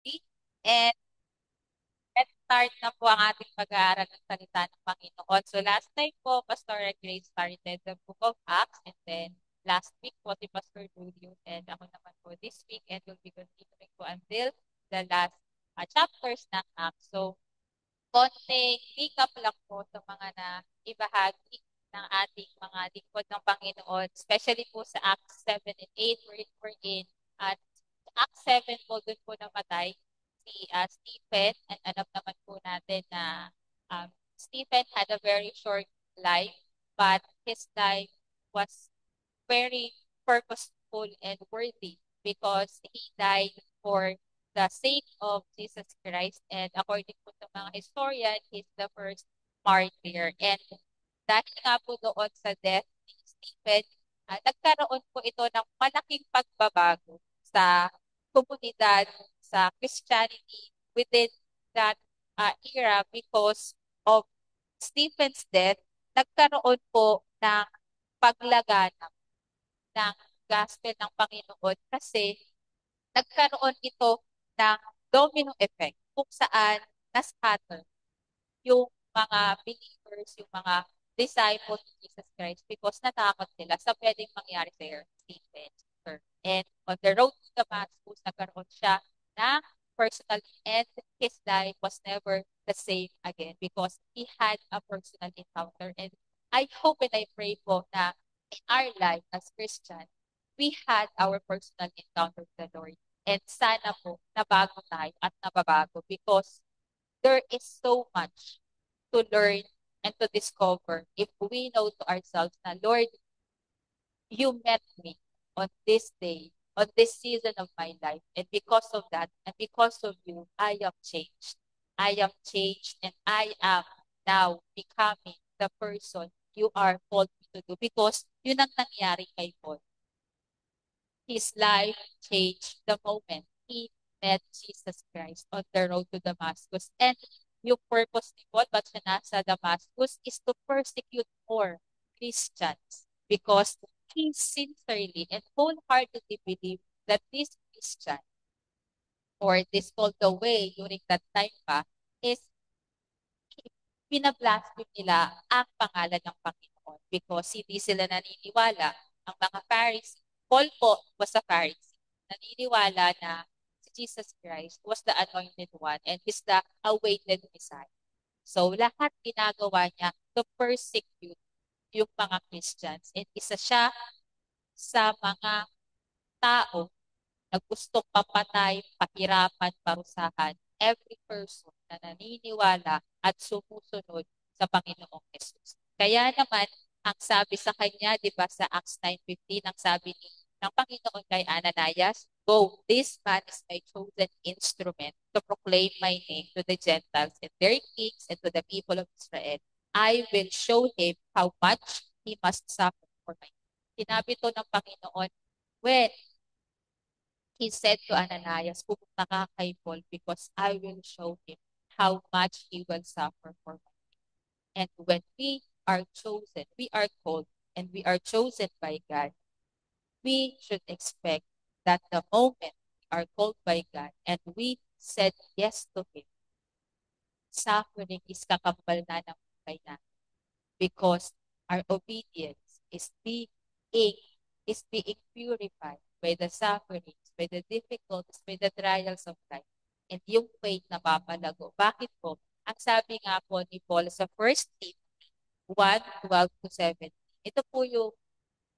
ready. And let's start na po ang ating pag-aaral ng salita ng Panginoon. So last time po, Pastor Grace started the book of Acts, and then last week po si Pastor Julio, and ako naman po this week, and we'll be continuing po until the last chapters ng Acts. So konting recap lang po sa mga na ibahagi ng ating mga lingkod ng Panginoon, especially po sa Acts 7 and 8, we're in. At sa Acts 7 po, doon po namatay si Stephen. And alam naman po natin na Stephen had a very short life, but his life was very purposeful and worthy because he died for the sake of Jesus Christ. And according po sa mga historian, he's the first martyr. And dahil nga po doon sa death ni Stephen, nagkaroon po ito ng malaking pagbabago sa komunidad, sa Christianity within that era because of Stephen's death. Nagkaroon po ng paglaganap ng gospel ng Panginoon kasi nagkaroon ito ng domino effect kung saan nascatter yung mga believers, yung mga disciples of Jesus Christ because natakot sila sa pwedeng mangyari sa Stephen. And on the road to Damascus, nagkaroon siya ng personal and his life was never the same again because he had a personal encounter. And I hope and I pray po na in our life as Christians, we had our personal encounter with the Lord. And sana po nabago tayo at nababago because there is so much to learn and to discover if we know to ourselves na, Lord, you met me on this day, on this season of my life. And because of that, and because of you, I am changed. I am changed and I am now becoming the person you are called me to do. Because yun ang nangyari kay Paul. His life changed the moment he met Jesus Christ on the road to Damascus. And yung purpose ni Paul, ba't siya nasa Damascus, is to persecute more Christians because he sincerely and wholeheartedly believed that this Christian or this called the way during that time pa is pinablaspheme nila ang pangalan ng Panginoon because hindi sila naniniwala. Ang mga Pharisees, Paul po was a Pharisee, naniniwala na si Jesus Christ was the anointed one and is the awaited Messiah. So lahat ginagawa niya to persecute yung mga Christians. And isa siya sa mga tao na gustong papatay, pahirapan, parusahan every person na naniniwala at sumusunod sa Panginoong Jesus. Kaya naman, ang sabi sa kanya, di ba sa Acts 9:15, ang sabi ng Panginoon kay Ananias, go, this man is my chosen instrument to proclaim my name to the Gentiles and their kings and to the people of Israel. I will show him how much he must suffer for my name. Sinabi to ng Panginoon, when he said to Ananias, pupunta ka kay Paul because I will show him how much he will suffer for me. And when we are chosen, we are called, and we are chosen by God, we should expect that the moment we are called by God and we said yes to Him, suffering is kakambal na ng buhay natin because our obedience is being purified by the sufferings, by the difficulties, by the trials of life. And yung faith na papalago. Bakit po? Ang sabi nga po ni Paul sa 1 Timothy 1:12-17, ito po yung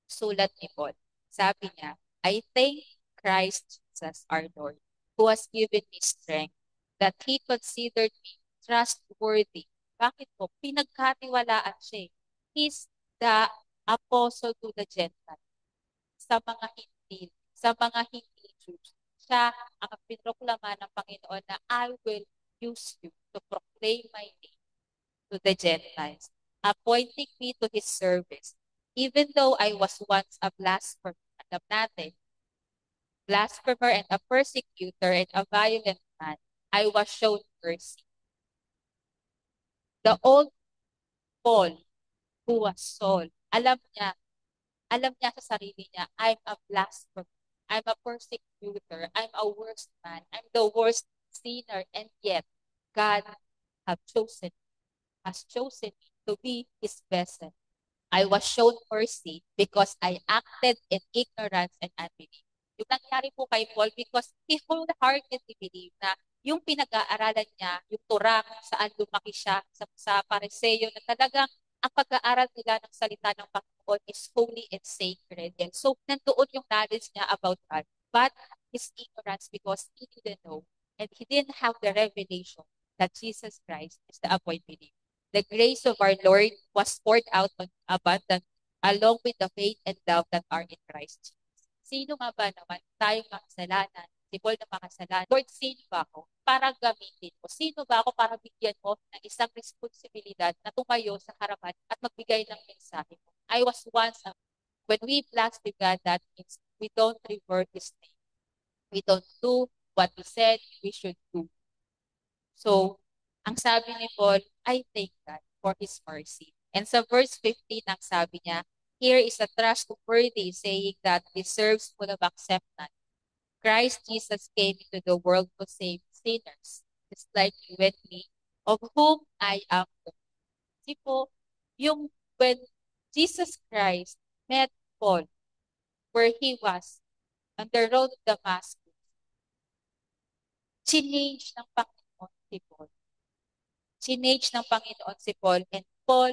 sulat ni Paul. Sabi niya, I thank Christ Jesus our Lord, who has given me strength, that He considered me trustworthy. Bakit po? Pinagkatiwalaan siya. He's the apostle to the Gentiles. Sa mga hindi Jews. Siya ang pinroklama ng Panginoon na I will use you to proclaim my name to the Gentiles, appointing me to His service. Even though I was once a blasphemer, alam natin, blasphemer and a persecutor and a violent man, I was shown mercy. The old Paul, who was Saul, alam niya sa sarili niya, I'm a blasphemer, I'm a persecutor, I'm a worst man, I'm the worst sinner, and yet God have chosen, has chosen me to be his vessel. I was shown mercy because I acted in ignorance and unbelief. Yung nangyari po kay Paul because he wholeheartedly believed na yung pinag-aaralan niya, yung Torah kung saan lumaki siya sa Pariseo, na talagang ang pag-aaral nila ng salita ng Panginoon is holy and sacred. And so, nandoon yung knowledge niya about God. But his ignorance because he didn't know and he didn't have the revelation that Jesus Christ is the appointed King. The grace of our Lord was poured out on abundant along with the faith and love that are in Christ Jesus. Sino nga ba naman tayong makasalanan? Si Paul na makasalanan. Lord, sino ba ako para gamitin mo? Sino ba ako para bigyan mo ng isang responsibilidad na tumayo sa harapan at magbigay ng mensahe mo? I was once, when we blaspheme God, that means we don't revert His name. We don't do what He said we should do. So, ang sabi ni Paul, I thank God for His mercy. And sa verse 15, ang sabi niya, here is a trustworthy saying that deserves full of acceptance. Christ Jesus came into the world to save sinners, just like you and me, of whom I am the first. Kasi po, yung when Jesus Christ met Paul where he was on the road to Damascus, change ng Panginoon si Paul. Change ng Panginoon si Paul, and Paul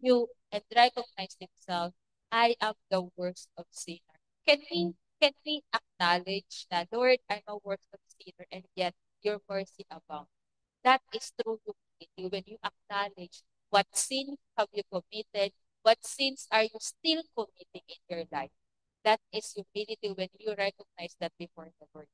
knew and recognized himself, I am the worst of sinner. Can we acknowledge that, Lord, I'm a worst of sinner, and yet your mercy abounds? That is true humility when you acknowledge what sin have you committed, what sins are you still committing in your life. That is humility when you recognize that before the Lord.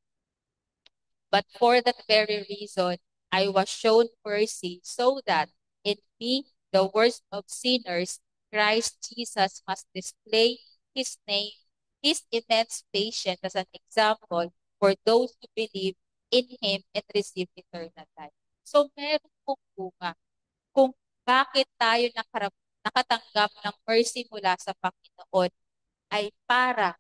But for that very reason, I was shown mercy so that in me, the worst of sinners, Christ Jesus must display his name, his immense patience as an example for those who believe in him and receive eternal life. So meron pong bunga kung bakit tayo nakatanggap ng mercy mula sa Panginoon ay para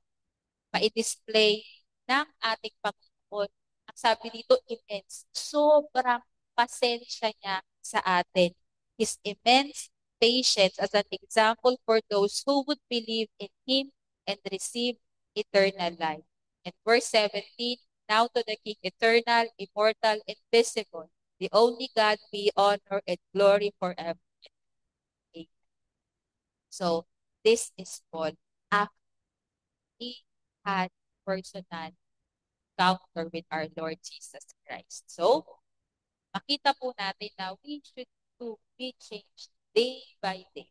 ma-display ng ating Panginoon. Ang sabi dito, immense. Sobrang pasensya niya sa atin. His immense patience as an example for those who would believe in Him and receive eternal life. And verse 17, now to the King eternal, immortal, invisible, the only God be honor and glory forever. Amen. So, this is Paul after he had personal encounter with our Lord Jesus Christ. So, makita po natin na we should to be changed day by day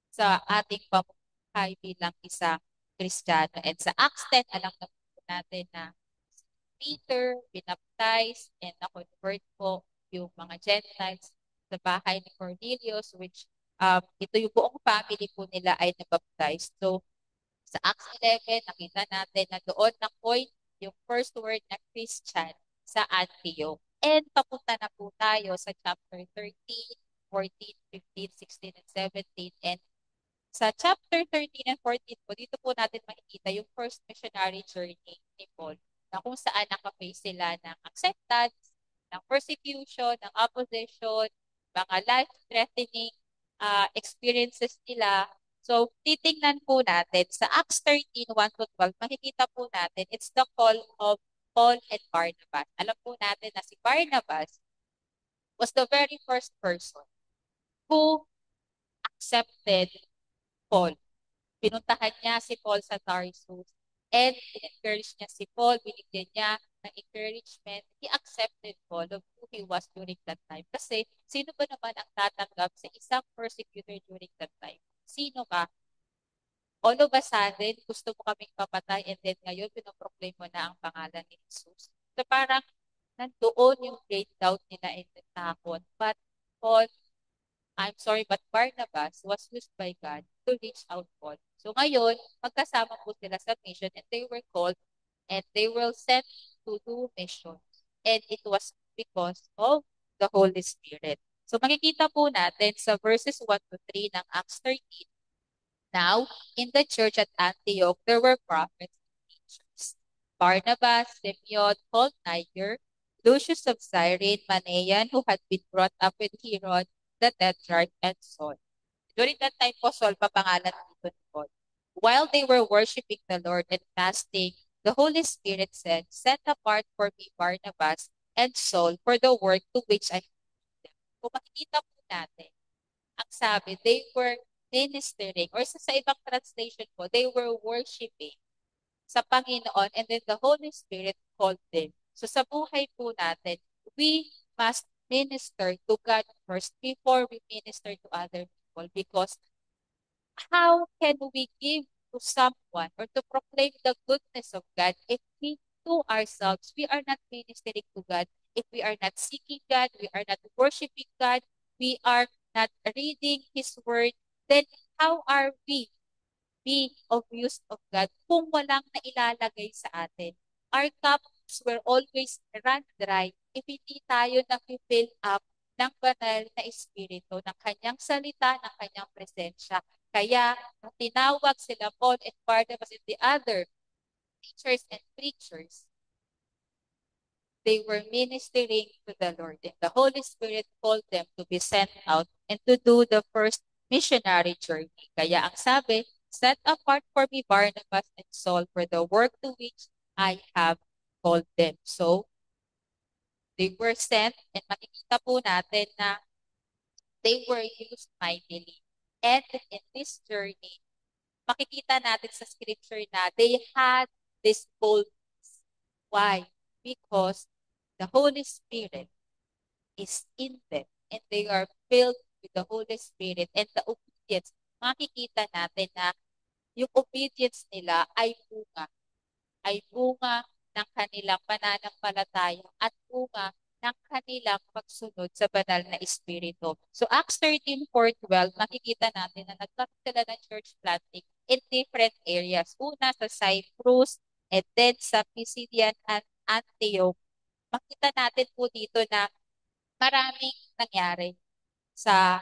sa ating pamumuhay bilang isang Kristiyano. And sa Acts 10, alam na po natin na si Peter, binaptize, and na-convert po yung mga Gentiles sa bahay ni Cornelius, which ito yung buong family po nila ay nabaptize. So, sa Acts 11, nakita natin na doon na-coin yung first word na Christian sa Antioch. And papunta na po tayo sa chapter 13, 14, 15, 16, and 17. And sa chapter 13 and 14 po, dito po natin makikita yung first missionary journey ni Paul na kung saan nakaface sila ng acceptance, ng persecution, ng opposition, mga life-threatening experiences nila. So, titingnan po natin sa Acts 13, 1 to 12, makikita po natin, it's the call of Paul and Barnabas. Alam po natin na si Barnabas was the very first person who accepted Paul. Pinuntahan niya si Paul sa Tarsus and encourage niya si Paul, binigyan niya ng encouragement. He accepted Paul of who he was during that time. Kasi sino ba naman ang tatanggap sa isang persecutor during that time? Sino ka? All of a sudden, gusto mo kaming papatay and then ngayon pinoproclaim mo na ang pangalan ni Jesus. So parang nandoon yung great doubt nila and the takot. But Paul, I'm sorry, but Barnabas was used by God to reach out Paul. So ngayon, magkasama po sila sa mission and they were called and they were sent to do missions. And it was because of the Holy Spirit. So makikita po natin sa verses 1 to 3 ng Acts 13. Now, in the church at Antioch, there were prophets and teachers. Barnabas, Simeon, called Niger, Lucius of Cyrene, Manaen, who had been brought up with Herod, the Tetrarch, and Saul. During that time po, Saul papangalan dito ni Paul. While they were worshiping the Lord and fasting, the Holy Spirit said, "Set apart for me Barnabas and Saul for the work to which I have them." Kung makikita po natin, ang sabi, they were ministering, or sa ibang translation po, they were worshiping sa Panginoon, and then the Holy Spirit called them. So sa buhay po natin, we must minister to God first before we minister to other people, because how can we give to someone or to proclaim the goodness of God if we to ourselves, we are not ministering to God, if we are not seeking God, we are not worshiping God, we are not reading His Word, then how are we be of use of God kung walang nailalagay sa atin? Our cups will always run dry if hindi tayo na-fill up ng banal na Espiritu, ng kanyang salita, ng kanyang presensya. Kaya, nung tinawag sila Paul and Barnabas and the other teachers and preachers, they were ministering to the Lord. And the Holy Spirit called them to be sent out and to do the first missionary journey. Kaya ang sabi, "Set apart for me Barnabas and Saul for the work to which I have called them." So, they were sent, and makikita po natin na they were used mightily. And in this journey, makikita natin sa scripture na they had this boldness. Why? Because the Holy Spirit is in them and they are filled with the Holy Spirit, and the obedience, makikita natin na yung obedience nila ay bunga ng kanilang pananampalataya at bunga ng kanilang pagsunod sa banal na Espiritu. So Acts 13:4-12, makikita natin na nagkaroon sila ng church planting in different areas. Una sa Cyprus, and then sa Pisidian at Antioch. Makita natin po dito na maraming nangyari sa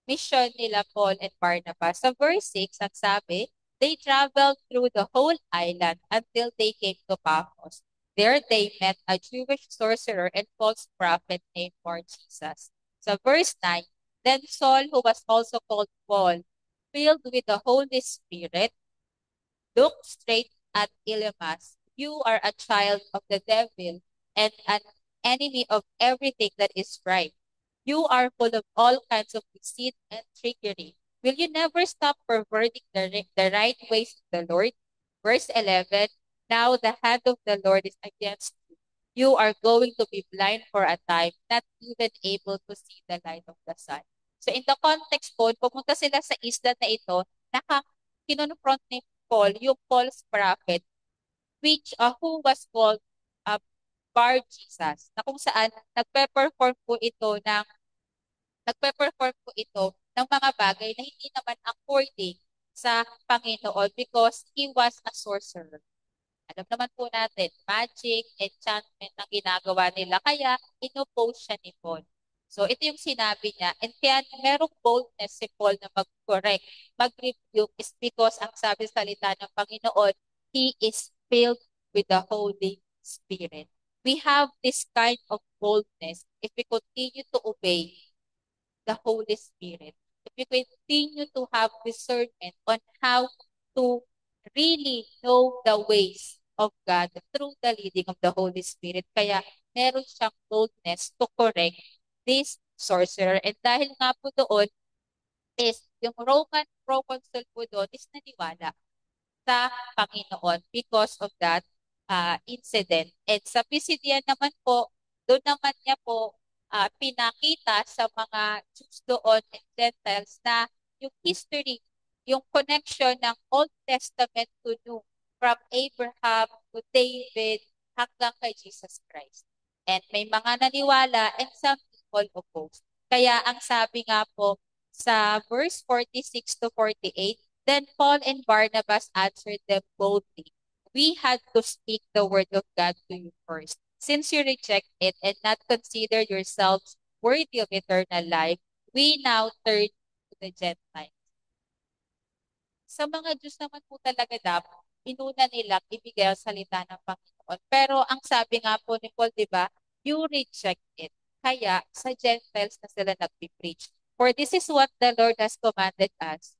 mission nila Paul and Barnabas. Sa verse 6, ang sabi, they traveled through the whole island until they came to Paphos. There they met a Jewish sorcerer and false prophet named Bar Jesus. Sa verse 9, then Saul, who was also called Paul, filled with the Holy Spirit, looked straight at Elymas. "You are a child of the devil and an enemy of everything that is right. You are full of all kinds of deceit and trickery. Will you never stop perverting the right ways of the Lord?" Verse 11, now the hand of the Lord is against you. You are going to be blind for a time, not even able to see the light of the sun. So in the context po, pumunta sila sa isla na ito, kinonfront ni Paul, yung false prophet, which who was called uh, Bar Jesus, na kung saan nagpe-perform po ito ng mga bagay na hindi naman according sa Panginoon, because he was a sorcerer. Alam naman po natin, magic, enchantment ang ginagawa nila, kaya inoppose siya ni Paul. So ito yung sinabi niya, and kaya merong boldness si Paul na mag-correct, mag-rebuke, is because ang sabi sa salita ng Panginoon, he is filled with the Holy Spirit. We have this kind of boldness if we continue to obey the Holy Spirit. If we continue to have discernment on how to really know the ways of God through the leading of the Holy Spirit. Kaya meron siyang boldness to correct this sorcerer. And dahil nga po doon is yung Roman proconsul po doon is naniwala sa Panginoon because of that incident. And sa Pisidian naman po, doon naman niya po pinakita sa mga Jews doon and Gentiles na yung history, yung connection ng Old Testament to New, from Abraham to David hanggang kay Jesus Christ. And may mga naniwala and some people opposed. Kaya ang sabi nga po sa verse 46 to 48, then Paul and Barnabas answered them boldly, "We had to speak the word of God to you first. Since you reject it and not consider yourselves worthy of eternal life, we now turn to the Gentiles." Sa mga Diyos naman po talaga dapat, inuna nilang ibigay ang salita ng Panginoon. Pero ang sabi nga po ni Paul, di ba, you reject it. Kaya sa Gentiles na sila nagpipreach. For this is what the Lord has commanded us.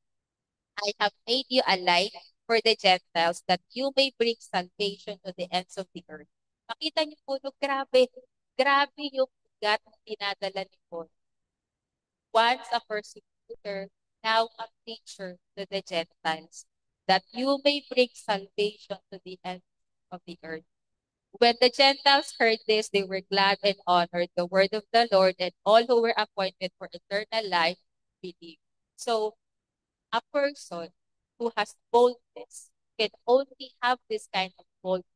I have made you a light for the Gentiles that you may bring salvation to the ends of the earth. Makita niyo po, no, grabe. Grabe yung bigat na dinadala ni Paul. Once a persecutor, now a preacher to the Gentiles, that you may bring salvation to the ends of the earth. When the Gentiles heard this, they were glad and honored the word of the Lord, and all who were appointed for eternal life believed. So, a person who has boldness can only have this kind of boldness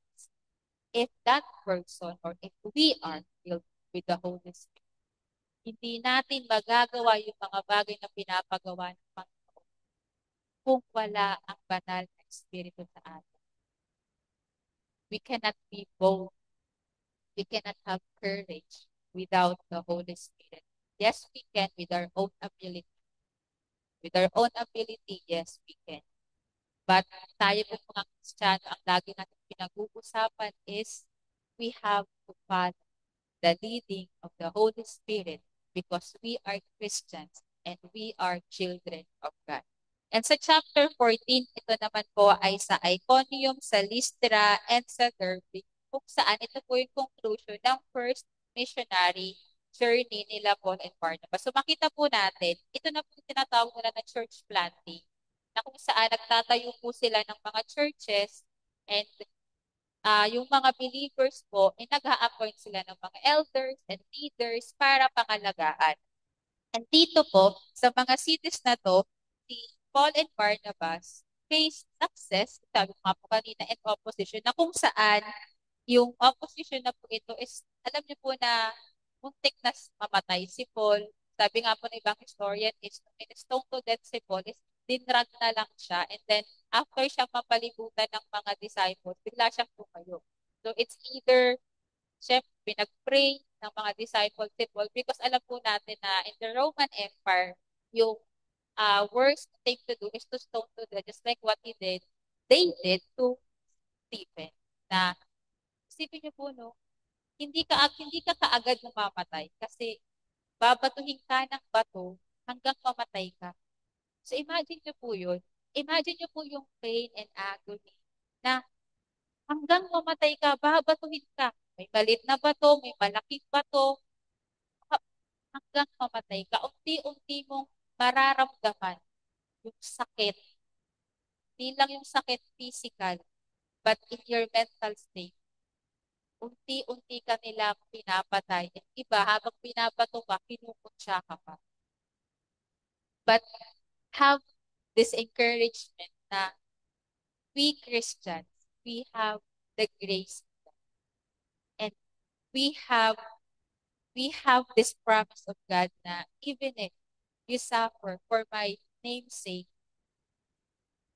if that person or if we are filled with the Holy Spirit. Hindi natin magagawa yung mga bagay na pinapagawa ng Panginoon kung wala ang banal na Espiritu sa atin. We cannot be bold. We cannot have courage without the Holy Spirit. Yes, we can with our own ability. With our own ability, yes, we can. But tayo po mga Kristiyano, ang lagi natin pinag-uusapan is we have to follow the leading of the Holy Spirit because we are Christians and we are children of God. And sa chapter 14, ito naman po ay sa Iconium, sa Lystra, and sa Derbe, kung saan ito po yung conclusion ng first missionary journey nila Paul and Barnabas. So makita po natin, ito na po yung tinatawag nila na church planting, na kung saan nagtatayo po sila ng mga churches and yung mga believers po, nag-a-appoint sila ng mga elders and leaders para pangalagaan. And dito po, sa mga cities na to, si Paul and Barnabas faced success, sabi ko nga po kanina, and opposition, na kung saan yung opposition na po ito is, alam niyo po na muntik na mamatay si Paul. Sabi nga po ng ibang historian is, in stone to death si Paul is, dinrag na lang siya. And then, after siya mapalibutan ng mga disciples, bigla siyang tumayo. So, it's either, syempre, pinag-pray ng mga disciples si Paul because alam po natin na in the Roman Empire, yung worst thing to do is to stone to death, just like what they did to Stephen. Na, isipin niyo po, no, hindi ka kaagad mamamatay kasi babatuhin ka ng bato hanggang mamatay ka. So imagine nyo po yun. Imagine nyo po yung pain and agony na hanggang mamatay ka, babatuhin ka. May malit na bato, may malaking bato, hanggang mamatay ka. Unti-unti mong mararamdaman yung sakit. Hindi lang yung sakit physical, but in your mental state. Unti-unti ka nilang pinapatay. At iba, habang pinabato ka, kinukutsa ka pa. But have this encouragement na we Christians, we have the grace and we have we have this promise of God na even if you suffer for my name's sake,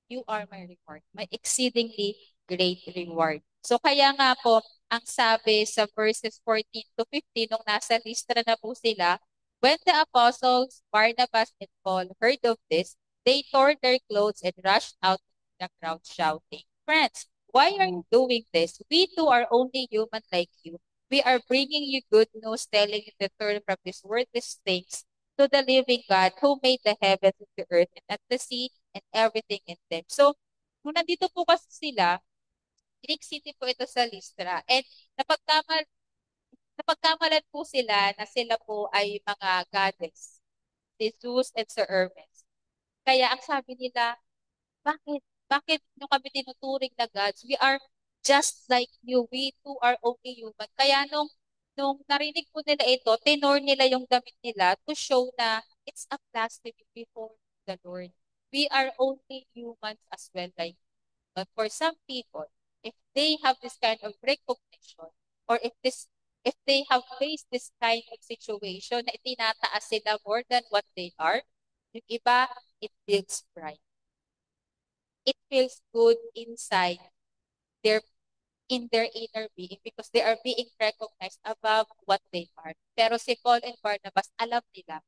you are my reward, my exceedingly great reward. So kaya nga po, ang sabi sa verses 14 to 15, nung nasa Lystra na po sila, when the apostles, Barnabas and Paul heard of this, they tore their clothes and rushed out into the crowd shouting, "Friends, why are you doing this? We too are only human like you. We are bringing you good news, telling you to turn from these worthless things to the living God who made the heavens and the earth and the sea and everything in them." So, nung nandito po kasi sila, Greek city po ito sa Lystra. And napagkamal, napagkamalan po sila na sila po ay mga goddess, si Zeus and Sir Hermes. Kaya ang sabi nila, bakit? Bakit nyo kami tinuturing na gods? We are just like you. We too are only human. Kaya nung narinig po nila ito, tenor nila yung damit nila to show na it's a blasphemy before the Lord. We are only humans as well like you. But for some people, if they have this kind of recognition or if they have faced this kind of situation na itinataas sila more than what they are, yung iba, it builds pride. It feels good inside their in their inner being because they are being recognized above what they are. Pero si Paul and Barnabas, alam nila,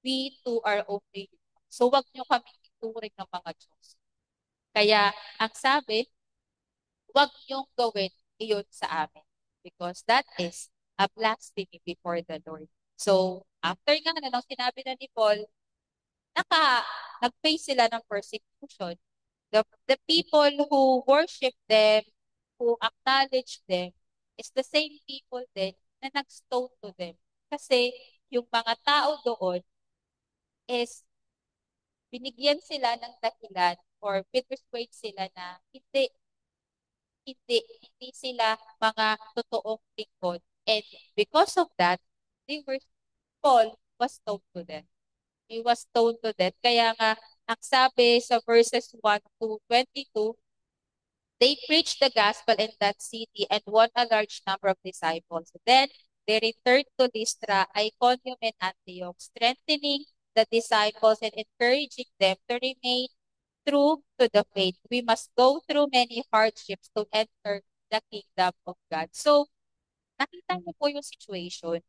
we too are only human. So wag nyo kami ituring ng mga Diyos. Kaya ang sabi, wag niyong gawin iyon sa amin because that is a blasphemy before the Lord. So, after nga na nung sinabi na ni Paul, nag-face sila ng persecution. The people who worship them, who acknowledge them, is the same people din na nag-stone to them. Kasi yung mga tao doon is binigyan sila ng dahilan or pinpersuade sila na hindi sila mga totoong lingkod. And because of that, they were, Paul was stoned to death. He was stoned to death. Kaya nga, ang sabi sa verses 1 to 22, they preached the gospel in that city and won a large number of disciples. Then they returned to Lystra, Iconium, and Antioch, strengthening the disciples and encouraging them to remain true to the faith. We must go through many hardships to enter the kingdom of God. So, nakita niyo po yung situation.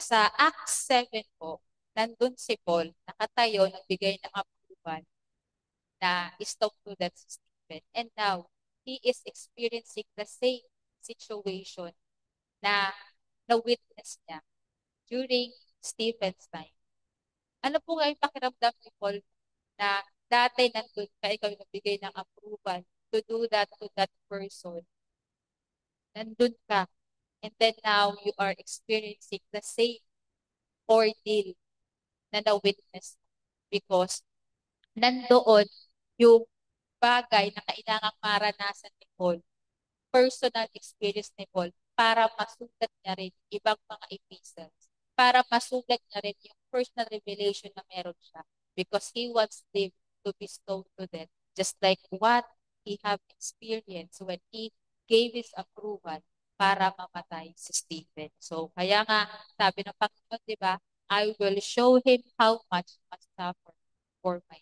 Sa Acts 7 po, nandun si Paul, nakatayo, nagbigay ng approval na stop to that si Stephen. And now, he is experiencing the same situation na na-witness niya during Stephen's time. Ano po nga yung pakiramdam ni Paul na dati nandun ka, ikaw yung nagbigay ng approval to do that to that person. Nandun ka. And then now, you are experiencing the same ordeal na na-witness because nandoon yung bagay na kailangang maranasan ni Paul, personal experience ni Paul, para masulat niya rin ibang mga epistles, para masulat niya rin yung personal revelation na meron siya because he wants them to be stoned to death, just like what he have experienced when he gave his approval para mamatay si Stephen. So, kaya nga, sabi ng Panginoon, di ba, I will show him how much he must suffer for my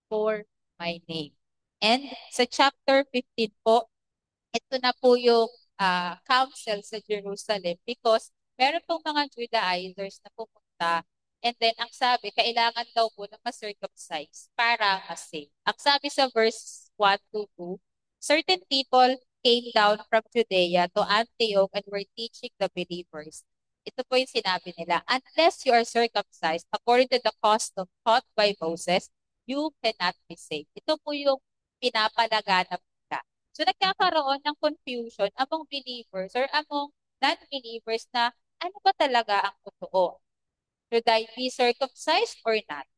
for my name. And sa chapter 15 po, ito na po yung council sa Jerusalem because meron pong mga Judaizers na pupunta and then ang sabi, kailangan daw po na ma-circumcise para ma-save. Ang sabi sa verse 1 to 2, certain people came down from Judea to Antioch and were teaching the believers. Ito po yung sinabi nila, unless you are circumcised according to the custom taught by Moses, you cannot be saved. Ito po yung pinapalaganap nila. So nagkakaroon ng confusion among believers or among non-believers na ano ba talaga ang totoo? Should I be circumcised or not?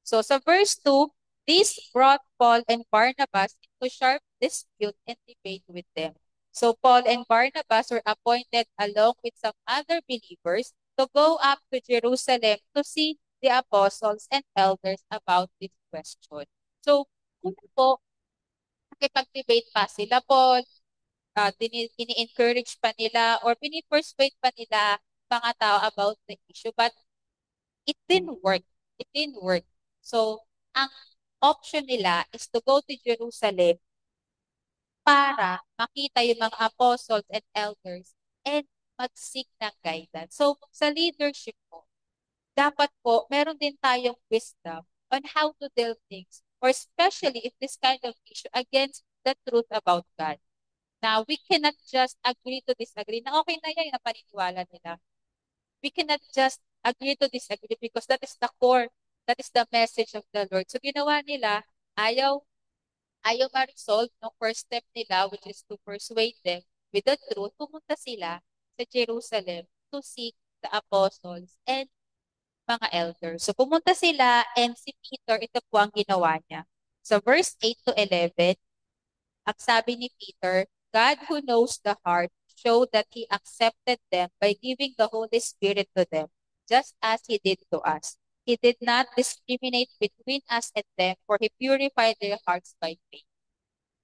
So sa verse 2, this brought Paul and Barnabas into sharp dispute and debate with them. So Paul and Barnabas were appointed along with some other believers to go up to Jerusalem to see the apostles and elders about this question. So, una po, nakipag-debate pa sila Paul, ini-encourage pa nila or pini-persuade pa nila mga tao about the issue. But it didn't work. It didn't work. So, ang option nila is to go to Jerusalem para makita yung mga apostles and elders and mag-seek ng guidance. So, sa leadership po, dapat po, meron din tayong wisdom on how to deal things, or especially if this kind of issue against the truth about God. Now, we cannot just agree to disagree na okay na yan, yung paniniwala nila. We cannot just agree to disagree because that is the core, that is the message of the Lord. So, ginawa nila, ayaw ma-resolve no first step nila, which is to persuade them with the truth, pumunta sila sa Jerusalem to seek the apostles and mga elders. So pumunta sila and si Peter, ito po ang ginawa niya. So verse 8 to 11, ang sabi ni Peter, God who knows the heart showed that He accepted them by giving the Holy Spirit to them, just as He did to us. He did not discriminate between us and them, for He purified their hearts by faith.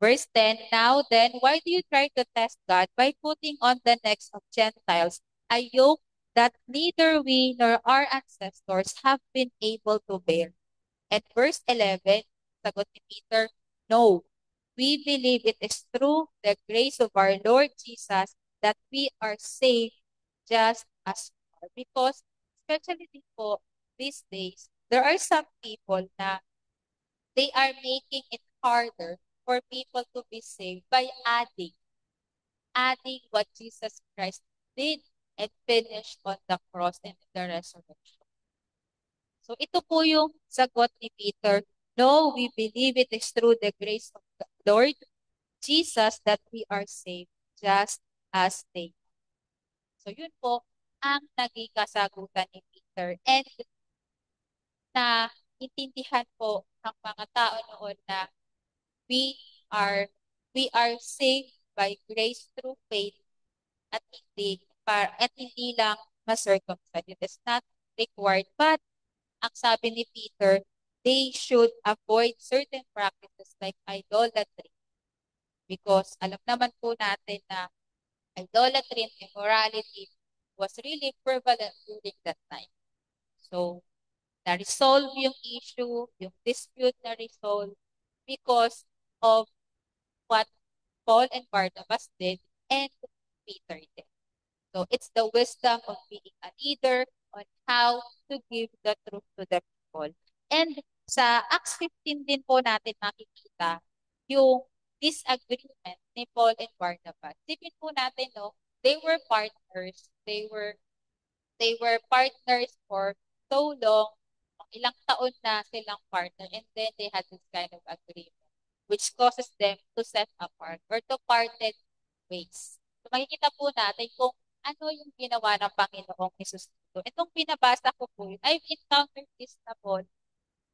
Verse 10, now then, why do you try to test God by putting on the necks of Gentiles a yoke that neither we nor our ancestors have been able to bear? And verse 11, sagot ni Peter, no, we believe it is through the grace of our Lord Jesus that we are saved just as we are. Because, especially po, these days, there are some people na they are making it harder for people to be saved by adding. adding what Jesus Christ did and finished on the cross and in the resurrection. So ito po yung sagot ni Peter. No, we believe it is through the grace of the Lord Jesus that we are saved, just as they. So yun po ang naging kasagutan ni Peter. And na intindihan po ng mga tao noon na we are we are saved by grace through faith at hindi lang ma-circumcised. It is not required. But ang sabi ni Peter, they should avoid certain practices like idolatry because alam naman po natin na idolatry and immorality was really prevalent during that time. So, na-resolve yung issue, yung dispute na-resolve because of what Paul and Barnabas did and Peter did. So it's the wisdom of being a leader on how to give the truth to the people. And sa Acts 15 din po natin makikita yung disagreement ni Paul and Barnabas. Sipin po natin, no, they were partners. They were partners for so long. Ilang taon na silang partner and then they had this kind of agreement which causes them to set apart or to parted ways. So makikita po natin kung ano yung ginawa ng Panginoong Jesus dito. Itong binabasa ko po yun, I've encountered this na po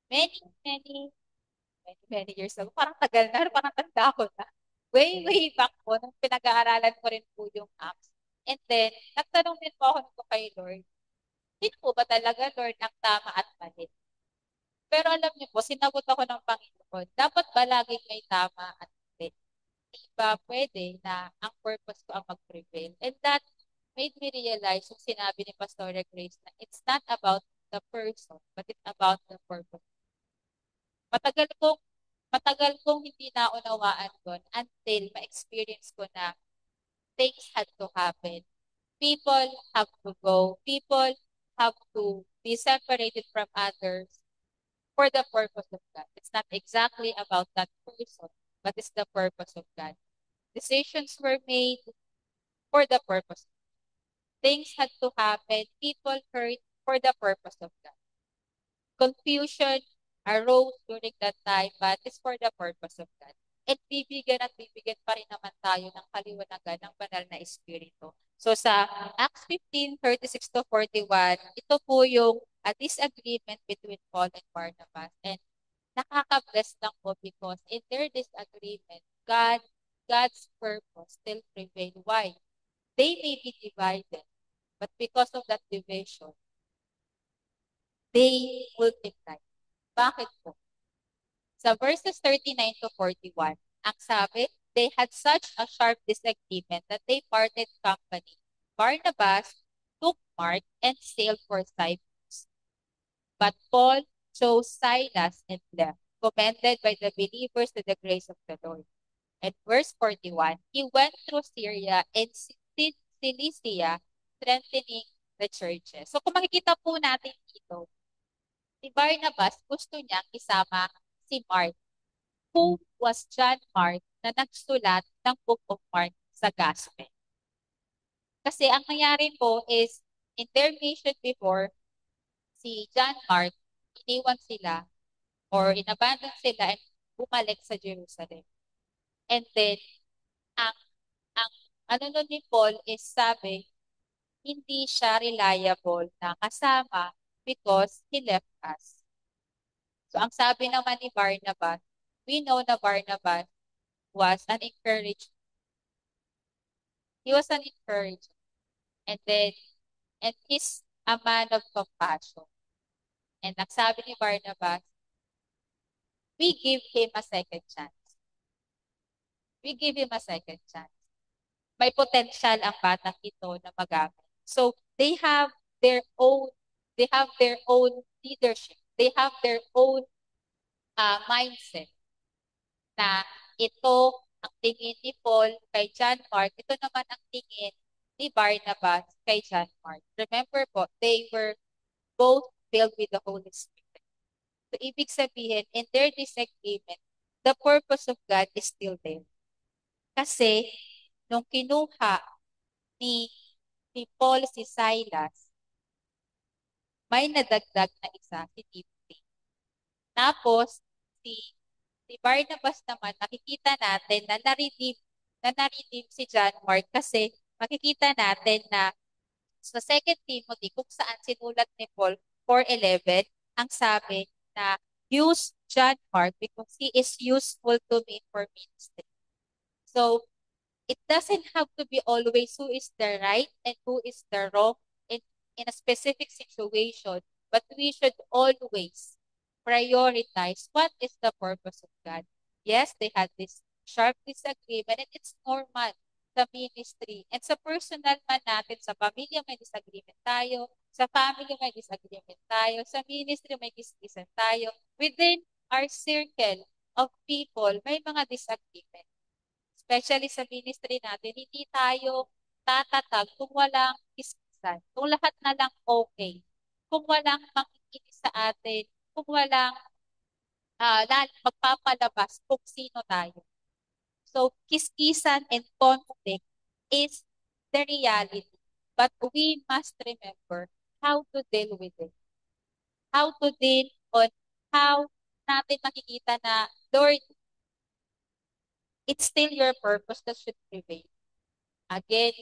many, many, many years ago. Parang tagal na, parang tanda ko na. Way, way back po, nung pinag-aaralan ko rin po yung Acts. And then, nagtanong din po ako nito kay Lord, sino po ba talaga, Lord, ang tama at mali? Pero alam niyo po, sinagot ako ng Panginoon, dapat ba laging may tama at mali? Di ba pwede na ang purpose ko ang mag-prevail? And that made me realize yung sinabi ni Pastor Grace na it's not about the person, but it's about the purpose. Matagal kong, matagal kong hindi naunawaan doon until ma-experience ko na things had to happen. People have to go. People have to be separated from others for the purpose of God. It's not exactly about that person, but it's the purpose of God. Decisions were made for the purpose. Things had to happen. People hurt for the purpose of God. Confusion arose during that time, but it's for the purpose of God. At bibigyan pa rin naman tayo ng kaliwanagan ng banal na Espiritu. So sa Acts 15:36 to 41, ito po yung a disagreement between Paul and Barnabas. And nakaka-bless lang po because in their disagreement, God's purpose still prevail. Why? They may be divided, but because of that division, they multiply. Bakit po? Sa verses 39 to 41, ang sabi, they had such a sharp disagreement that they parted company. Barnabas took Mark and sailed for Cyprus. But Paul chose Silas and left, commended by the believers to the grace of the Lord. And verse 41, he went through Syria and Cilicia, strengthening the churches. So kung makikita po natin dito, si Barnabas gusto niyang isama si Mark, who was John Mark na nagsulat ng Book of Mark sa Gospel. Kasi ang nangyari po is, in their mission before, si John Mark, iniwan sila or inabandon sila and bumalik sa Jerusalem. And then, ang, ang ano nun ni Paul is sabi, hindi siya reliable na kasama because he left us. So ang sabi naman ni Barnabas, we know na Barnabas was an encouragement. He was an encourager. And he's a man of compassion. And ang sabi ni Barnabas, we give him a second chance. We give him a second chance. May potential ang batang ito na magamit. So they have their own leadership. They have their own mindset na ito ang tingin ni Paul kay John Mark, ito naman ang tingin ni Barnabas kay John Mark. Remember po, they were both filled with the Holy Spirit. So ibig sabihin, in their disagreement, the purpose of God is still there. Kasi nung kinuha ni, ni Paul si Silas, may nadagdag na isa, si Timothy. Tapos, si, si Barnabas naman, nakikita natin na na-redeem si John Mark kasi makikita natin na sa Second Timothy, kung saan sinulat ni Paul 4:11, ang sabi na use John Mark because he is useful to me for ministry. So, it doesn't have to be always who is the right and who is the wrong in, in a specific situation, but we should always prioritize what is the purpose of God. Yes, they had this sharp disagreement and it's normal sa ministry. And sa personal man natin, sa pamilya may disagreement tayo, sa family may disagreement tayo, sa ministry may disagreement tayo. Within our circle of people, may mga disagreement. Especially sa ministry natin, hindi tayo tatatag kung walang iskisan. Kung lahat na lang okay. Kung walang makikinig sa atin. Kung walang magpapalabas kung sino tayo. So, kiskisan and conflict is the reality. But we must remember how to deal with it. How to deal on how natin makikita na, Lord, it's still your purpose that should prevail. Again,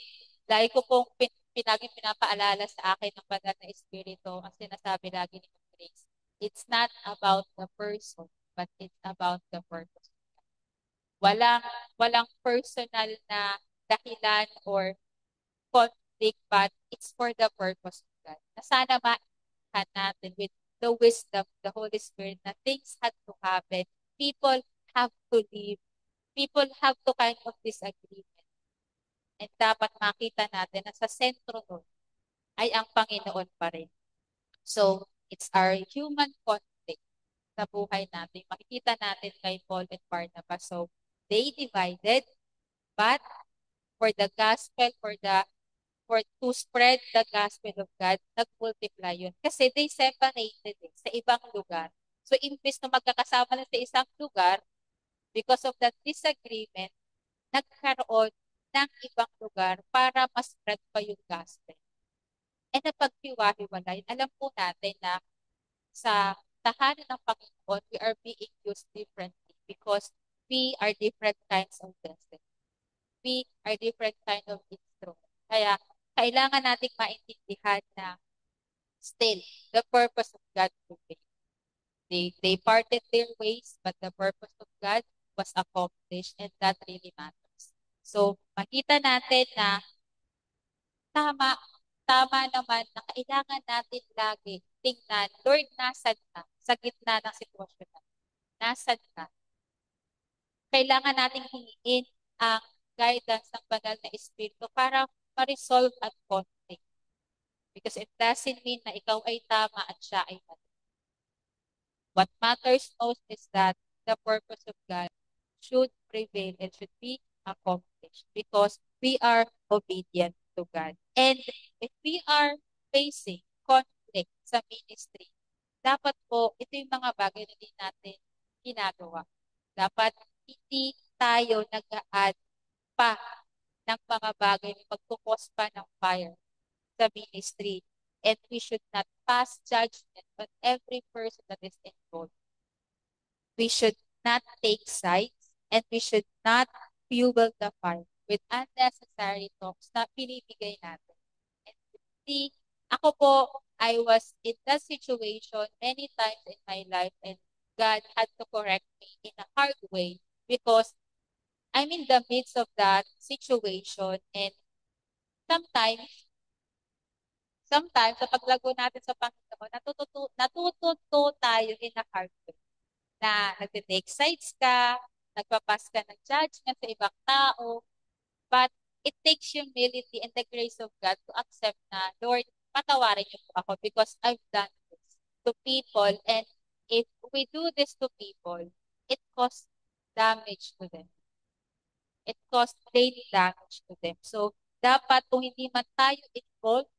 lagi ko pong pinaging pinapaalala sa akin ng banal na Espiritu, ang sinasabi lagi ni Grace, it's not about the person, but it's about the purpose. Walang, walang personal na dahilan or conflict, but it's for the purpose of God. Na sana maintindihan natin with the wisdom of the Holy Spirit na things had to happen. People have to live. People have to kind of disagree. And dapat makita natin na sa sentro nun ay ang Panginoon pa rin. So, it's our human conflict sa buhay natin. Makikita natin kay Paul and Barnabas. So, they divided, but for the gospel, for to spread the gospel of God, nag-multiply yun. Kasi they separated sa ibang lugar. So, imbes na magkakasama na sa isang lugar, because of that disagreement, nagkaroon ng ibang lugar para mas-spread pa yung gospel. And napaghiwa-hiwalay, alam po natin na sa tahanan ng Panginoon, we are being used differently because we are different kinds of vessels. We are different kind of instruments. Kaya, kailangan nating maintindihan na still, the purpose of God prevails. They parted their ways, but the purpose of God was accomplished and that really matters. So, makita natin na tama, tama naman na kailangan natin lagi tingnan, Lord, nasan ka? Sa gitna ng sitwasyon na. Nasan ka? Kailangan nating hingin ang guidance ng banal na Espiritu para ma-resolve at conflict. Because it doesn't mean na ikaw ay tama at siya ay mali. What matters most is that the purpose of God should prevail and should be accomplished because we are obedient to God. And if we are facing conflict sa ministry, dapat po, ito yung mga bagay na din natin ginagawa. Dapat hindi tayo nag-a-add pa ng mga bagay na magkukos pa ng fire sa ministry. And we should not pass judgment on every person that is involved. We should not take sides and we should not fuel the fire with unnecessary talks na pinibigay natin. And see, ako po, I was in that situation many times in my life and God had to correct me in a hard way because I'm in the midst of that situation and sometimes sometimes, sa paglago natin sa Panginoon, natututo tayo in a hard way. Na nagte-take sides ka, nagpapas ka ng judgment sa ibang tao, but it takes humility and the grace of God to accept na, Lord, patawarin niyo po ako because I've done this to people and if we do this to people, it causes damage to them. It causes great damage to them. So, dapat kung hindi man tayo involved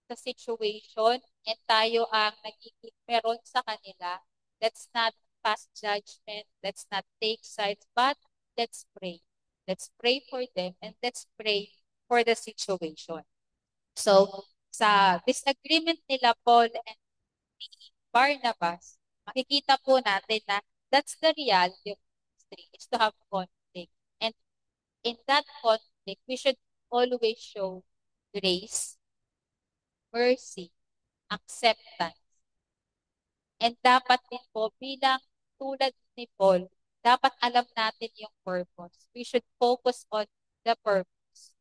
sa situation and tayo ang nagiging meron sa kanila, let's not pass judgment, let's not take sides, but let's pray. Let's pray for them and let's pray for the situation. So, sa disagreement nila Paul and Barnabas, makikita po natin na that's the reality of ministry, is to have conflict. And in that conflict, we should always show grace, mercy, acceptance. And dapat din po, bilang tulad ni Paul, dapat alam natin yung purpose. We should focus on the purpose,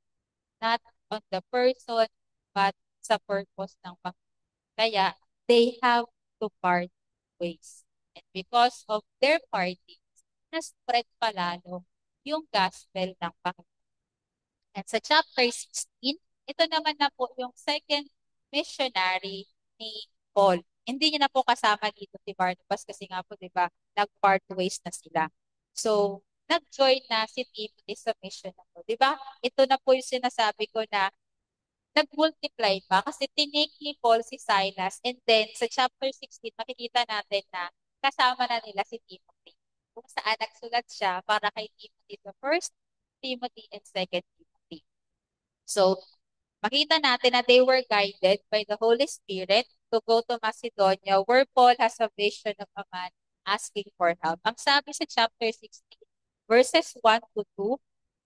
not on the person, but sa purpose ng Panginoon. Kaya, they have to part ways. And because of their parting, na-spread palalo yung gospel ng Panginoon. And sa chapter 16, ito naman na po yung second missionary ni Paul. Hindi niya na po kasama dito si Barnabas kasi nga po, di ba, nag-part ways na sila. So, nag-join na si Timothy sa mission na po. Di ba? Ito na po yung sinasabi ko na nag-multiply pa kasi tinake ni Paul si Silas and then sa chapter 16, makikita natin na kasama na nila si Timothy. Kung saan nagsulat siya para kay Timothy sa first Timothy and second Timothy. So, makita natin na they were guided by the Holy Spirit to go to Macedonia where Paul has a vision of a man asking for help. Ang sabi sa chapter 16, verses 1 to 2,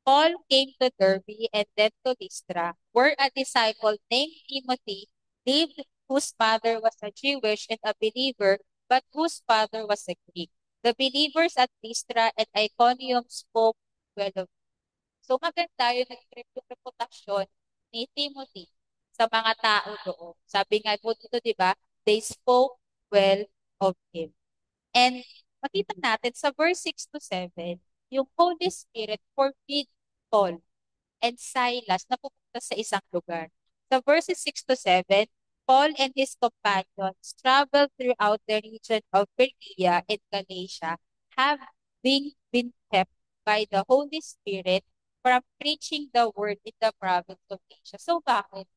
Paul came to Derbe and then to Lystra, where a disciple named Timothy lived, whose mother was a Jewish and a believer, but whose father was a Greek. The believers at Lystra and Iconium spoke well of him. So maganda yung yung reputasyon ni Timothy sa mga tao doon. Sabi nga po dito, di ba? They spoke well of him. And makita natin sa verse 6 to 7, yung Holy Spirit forbid Paul and Silas na pupunta sa isang lugar. Sa verses 6 to 7, Paul and his companions traveled throughout the region of Phrygia and Galatia, having been kept by the Holy Spirit from preaching the word in the province of Asia. So bakit?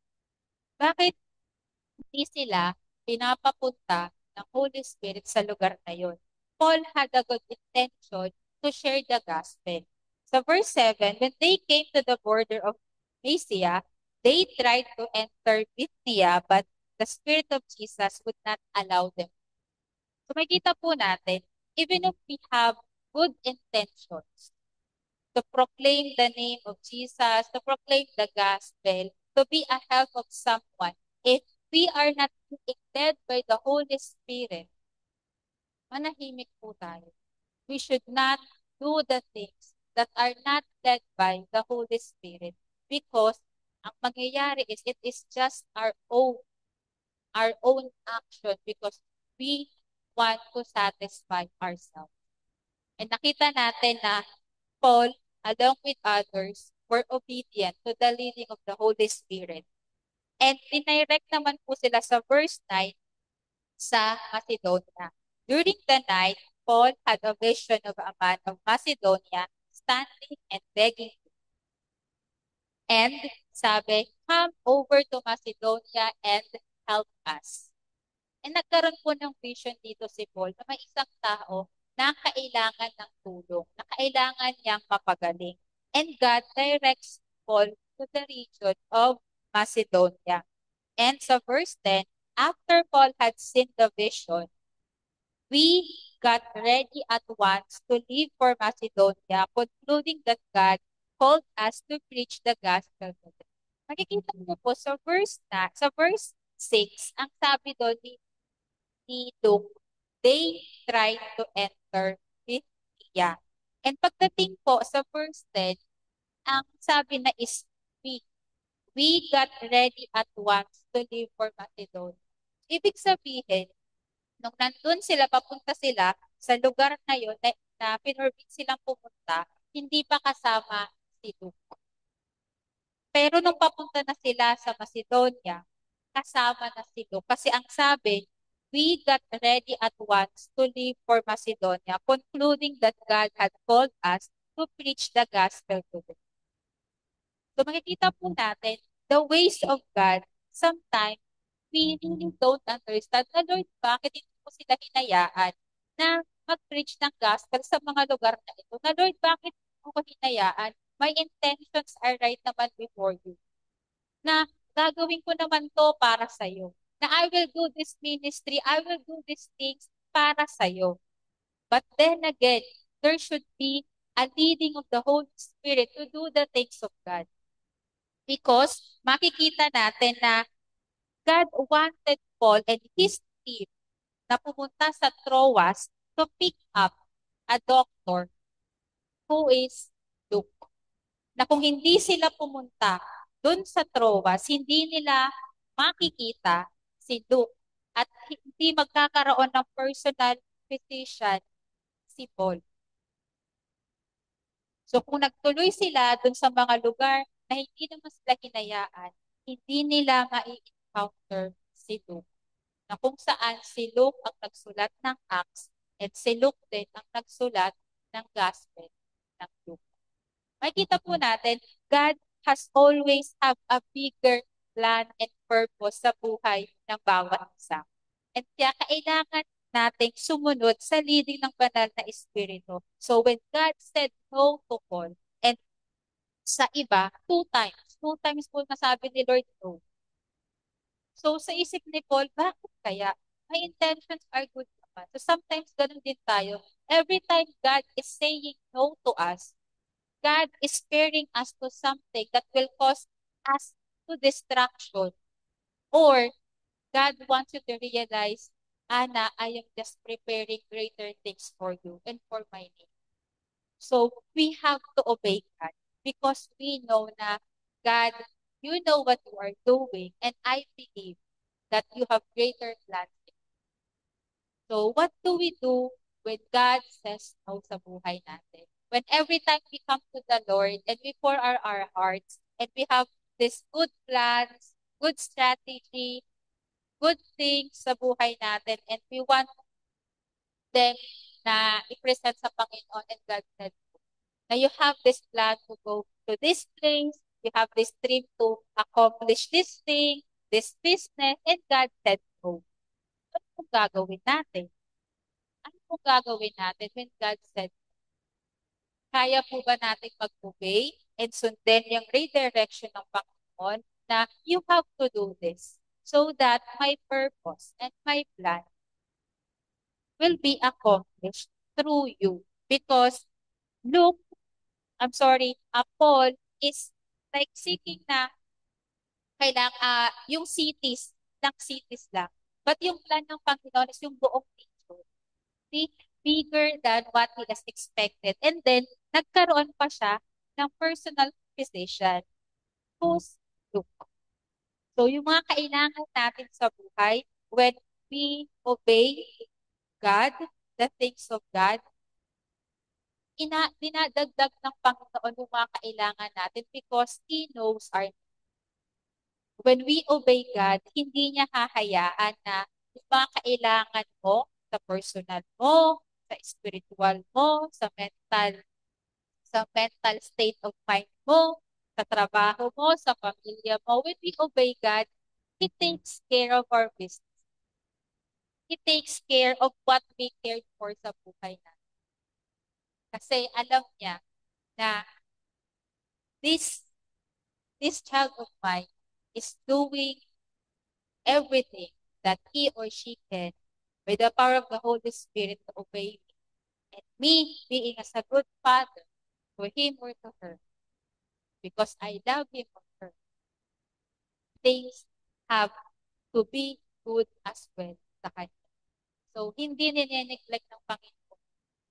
Bakit hindi sila pinapapunta ng Holy Spirit sa lugar na yon? Paul had a good intention to share the gospel. Sa verse 7, when they came to the border of Mysia, they tried to enter Bithynia, but the Spirit of Jesus would not allow them. So makita po natin, even if we have good intentions to proclaim the name of Jesus, to proclaim the gospel, to be a help of someone, if we are not being led by the Holy Spirit, manahimik po tayo. We should not do the things that are not led by the Holy Spirit because ang mangyayari is it is just our own action because we want to satisfy ourselves. And nakita natin na Paul, along with others, were obedient to the leading of the Holy Spirit. And dinirect naman po sila sa verse 9 sa Macedonia. During the night, Paul had a vision of a man of Macedonia standing and begging him. And sabi, come over to Macedonia and help us. And nagkaroon po ng vision dito si Paul na may isang tao na kailangan ng tulong, na kailangan niyang mapagaling. And God directs Paul to the region of Macedonia. And sa verse 10, after Paul had seen the vision, we got ready at once to leave for Macedonia, concluding that God called us to preach the gospel to them. Makikita niyo po sa verse 6, ang sabi doon ni Luke, they tried to enter Bithynia. And pagdating po sa verse 10, ang sabi na is we got ready at once to leave for Macedonia. Ibig sabihin, nung nandun sila, papunta sila sa lugar na yun na pinorbid silang pumunta, hindi pa kasama si Luke. Pero nung papunta na sila sa Macedonia, kasama na si Luke. Kasi ang sabi, we got ready at once to leave for Macedonia, concluding that God had called us to preach the gospel to them. So makikita po natin, the ways of God, sometimes, we really don't understand na Lord, bakit hindi po sila hinayaan na mag-preach ng gospel sa mga lugar na ito? Na Lord, bakit mo ko hinayaan my intentions are right naman before you. Na gagawin ko naman to para sa'yo. Na I will do this ministry, I will do these things para sa'yo. But then again, there should be a leading of the Holy Spirit to do the things of God. Because makikita natin na God wanted Paul and his team na pumunta sa Troas to pick up a doctor who is Luke. Na kung hindi sila pumunta doon sa Troas, hindi nila makikita si Luke at hindi magkakaroon ng personal physician si Paul. So kung nagtuloy sila doon sa mga lugar na hindi naman sila hinayaan, hindi nila ma-encounter si Luke. Na kung saan si Luke ang nagsulat ng Acts at si Luke din ang nagsulat ng Gospel ng Luke. Makikita po natin, God has always have a bigger plan and purpose sa buhay ng bawat isa. At kaya kailangan nating sumunod sa leading ng banal na Espiritu. So when God said no to Paul, and sa iba, two times po nasabi ni Lord no. So sa isip ni Paul, bakit kaya? My intentions are good naman. So sometimes ganun din tayo. Every time God is saying no to us, God is sparing us to something that will cause us to distraction. Or God wants you to realize, Anna, I am just preparing greater things for you and for my name. So we have to obey God because we know na God, you know what you are doing and I believe that you have greater plans. So what do we do when God says no sa buhay natin? When every time we come to the Lord and we pour our hearts and we have these good plans, good strategy, good things sa buhay natin and we want them na i-present sa Panginoon and God said, na you have this plan to go to this place, you have this dream to accomplish this thing, this business, and God said no. Ano kung gagawin natin? Ano kung gagawin natin when God said, kaya po ba natin mag-obey and sundin yung redirection ng Panginoon na you have to do this so that my purpose and my plan will be accomplished through you. Because look, Paul is like seeking na kailangan, yung cities lang. But yung plan ng Panginoon is yung buong nation. See, bigger than what he has expected. And then, nagkaroon pa siya ng personal physician who's Luke. So, yung mga kailangan natin sa buhay, when we obey God, the things of God, dinadagdag ng Panginoon yung mga kailangan natin because He knows our needs. When we obey God, hindi niya hahayaan na yung mga kailangan mo sa personal mo, sa spiritual mo, sa mental state of mind mo, sa trabaho mo, sa pamilya mo. When we obey God, He takes care of our business. He takes care of what we cared for sa buhay natin. Kasi alam niya na this child of mine is doing everything that he or she can by the power of the Holy Spirit to obey me. And me being as a good father to him or to her, because I love him or her, things have to be good as well sa kanya. So, hindi nire-neglect ng Panginoon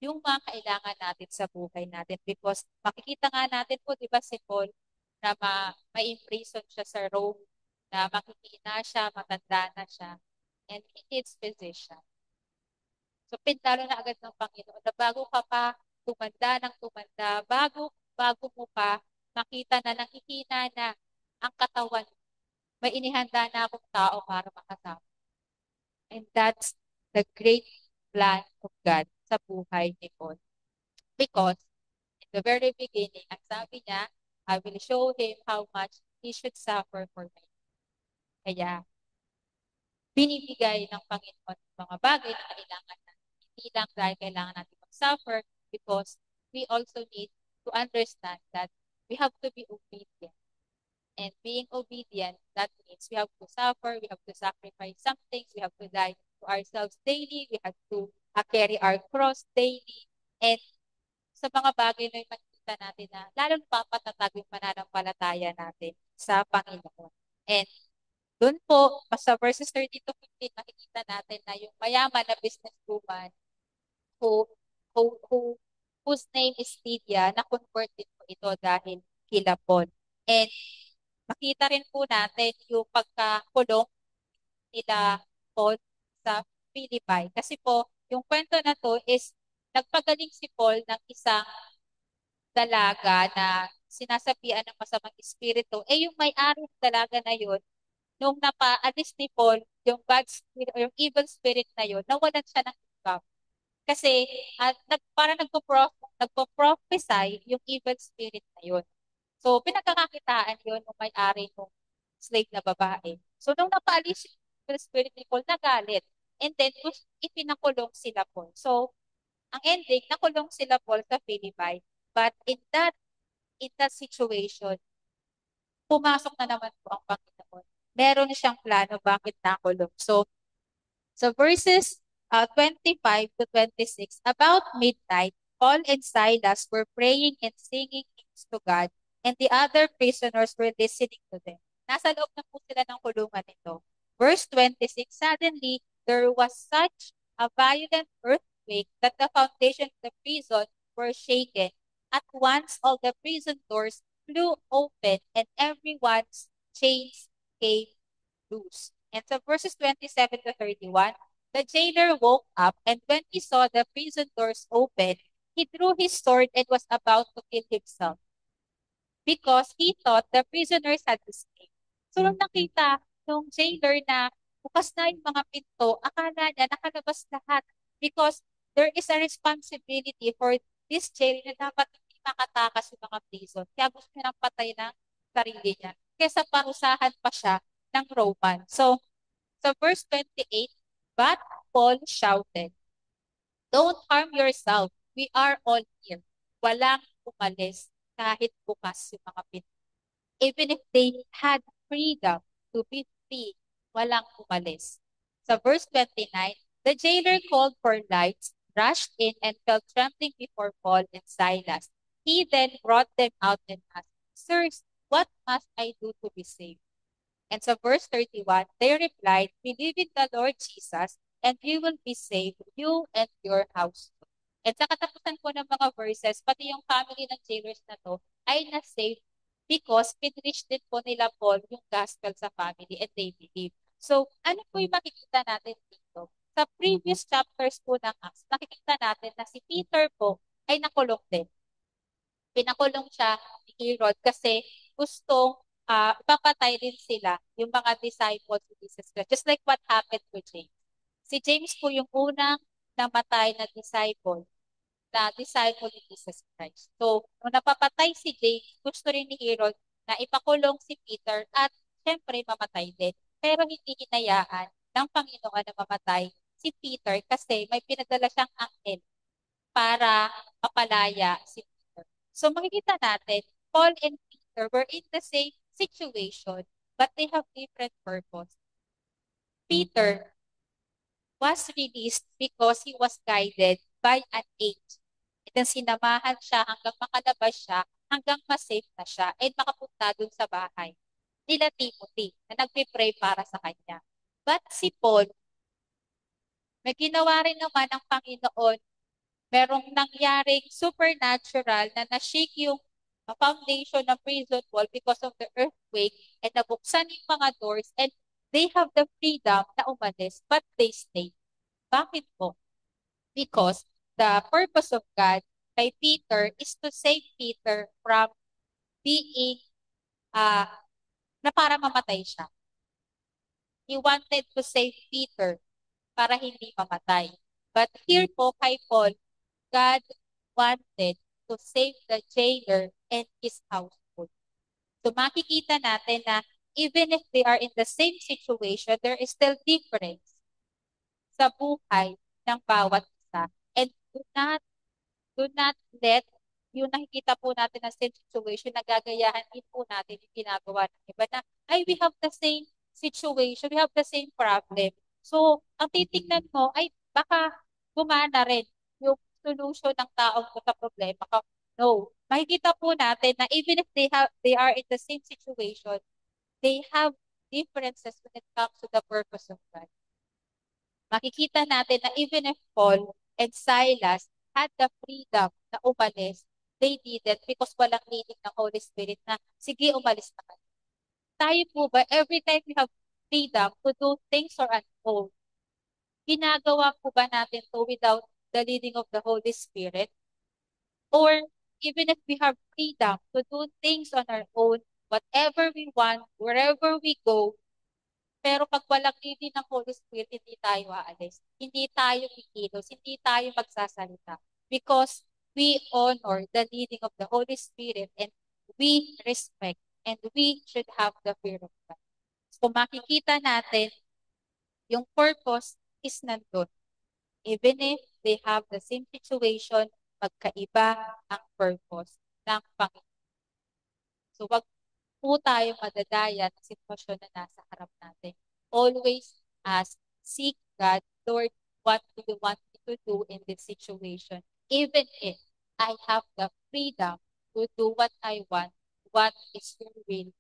yung mga kailangan natin sa buhay natin because makikita nga natin po, di ba si Paul, na ma-imprison siya sa Rome, na makikita siya, matanda na siya, and he needs physician. So, pintalo na agad ng Panginoon na bago ka pa tumanda, bago mo pa makita na nakikita na ang katawan, may inihanda na akong tao para makasama. And that's the great plan of God sa buhay ni Paul. Because in the very beginning, ang sabi niya, I will show him how much he should suffer for me. Kaya, binibigay ng Panginoon mga bagay na kailangan natin. Hindi lang dahil kailangan natin mag-suffer because we also need to understand that we have to be obedient. And being obedient, that means we have to suffer, we have to sacrifice some things, we have to die to ourselves daily, we have to carry our cross daily. And sa mga bagay na yung makikita natin na lalong papatatag yung pananampalataya natin sa Panginoon. And doon po, sa verses 30 to 15, makikita natin na yung mayaman na businesswoman who, who, whose name is Lydia, na-convert din po ito dahil kila Paul. And makita rin po natin yung pagkakulong nila Paul sa Philippi. Kasi po, yung kwento na to is nagpagaling si Paul ng isang dalaga na sinasabihan ng masamang espiritu. Eh yung may-ari ng dalaga na yun, nung napaalis ni Paul, yung bad spirit or yung evil spirit na yun, nawalan siya ng income. Kasi parang nagpo-prophesy yung evil spirit na yun. So, pinagkakakitaan yun ng may-ari ng slave na babae. So, nung napaalis yung evil spirit ni Paul, nagalit. And then, ipinakulong sila Paul. So, ang ending, nakulong sila Paul sa Philippi. But in that situation, pumasok na naman po ang Panginoon. Meron siyang plano bakit nakulong. So verses 25 to 26, about midnight, Paul and Silas were praying and singing hymns to God, and the other prisoners were listening to them. Nasa loob na po sila ng kulungan nito. Verse 26, suddenly there was such a violent earthquake that the foundation of the prison were shaken. At once all the prison doors flew open and everyone's chains came loose. And so verses 27 to 31, the jailer woke up, and when he saw the prison doors open, he drew his sword and was about to kill himself because he thought the prisoners had escaped. So nung nakita nung jailer na bukas na yung mga pinto, akala niya nakalabas lahat because there is a responsibility for this jailer na dapat hindi makatakas yung mga prison. Kaya gusto niya nang patay ng sarili niya. Kesa parusahan pa siya ng Roman. So verse 28, but Paul shouted, don't harm yourself. We are all here. Walang umalis kahit bukas yung mga pinto. Even if they had freedom to be free, walang umalis. Sa verse 29, the jailer called for lights, rushed in, and fell trembling before Paul and Silas. He then brought them out and asked, sirs, what must I do to be saved? And sa verse 31, they replied, believe in the Lord Jesus, and you will be saved, you and your household. And sa katapusan po ng mga verses, pati yung family ng jailers na to ay na-saved because pinreach din po nila Paul yung gospel sa family and they believe. So, ano po yung makikita natin dito? Sa previous chapters po ng Acts, makikita natin na si Peter po ay nakulong din. Pinakulong siya ni Herod kasi gustong ipapatay din sila, yung mga disciples ni Jesus Christ. Just like what happened to James. Si James po yung unang namatay na disciple ni Jesus Christ. So, nung napapatay si James, gusto rin ni Herod na ipakulong si Peter at syempre mamatay din. Pero hindi hinayaan ng Panginoon na mamatay si Peter kasi may pinadala siyang angel para mapalaya si Peter. So makikita natin, Paul and Peter were in the same situation, but they have different purpose. Peter was released because he was guided by an angel. And then sinamahan siya hanggang makalabas siya, hanggang ma-safe na siya, at makapunta dun sa bahay nila Timothy na nagpipray para sa kanya. But si Paul, may ginawa rin naman ng Panginoon, merong nangyaring supernatural na na-shake yung foundation ng prison wall because of the earthquake and nabuksan yung mga doors and they have the freedom na umalis but they stay. Bakit po? Because the purpose of God kay Peter is to save Peter from being uh, na para mamatay siya. He wanted to save Peter para hindi mamatay. But here po kay Paul, God wanted to save the jailer and his household. So makikita natin na even if they are in the same situation, there is still difference sa buhay ng bawat isa. And do not let yung nakikita po natin na same situation, nagagayahan din po natin yung ginagawa ng iba na, ay, we have the same situation, we have the same problem. So, ang titignan mo ay baka gumana rin yung solution ng taong to sa problema. No. Makikita po natin na even if they are in the same situation, they have differences when it comes to the purpose of God. Makikita natin na even if Paul and Silas had the freedom na umalis, they didn't because walang leading ng Holy Spirit na, sige, umalis na kayo. Tayo po ba, every time we have freedom to do things on our own, ginagawa po ba natin to without the leading of the Holy Spirit? Or even if we have freedom to do things on our own, whatever we want, wherever we go, pero pag walang leading ng Holy Spirit, hindi tayo aalis. Hindi tayo kikilos, hindi tayo magsasalita. Because we honor the leading of the Holy Spirit and we respect and we should have the fear of God. So makikita natin, yung purpose is nandun. Even if they have the same situation, magkaiba ang purpose ng Panginoon. So wag po tayo madadaya ng sitwasyon na nasa harap natin. Always ask, seek God, Lord, what do you want me to do in this situation? Even if I have the freedom to do what I want, what is your will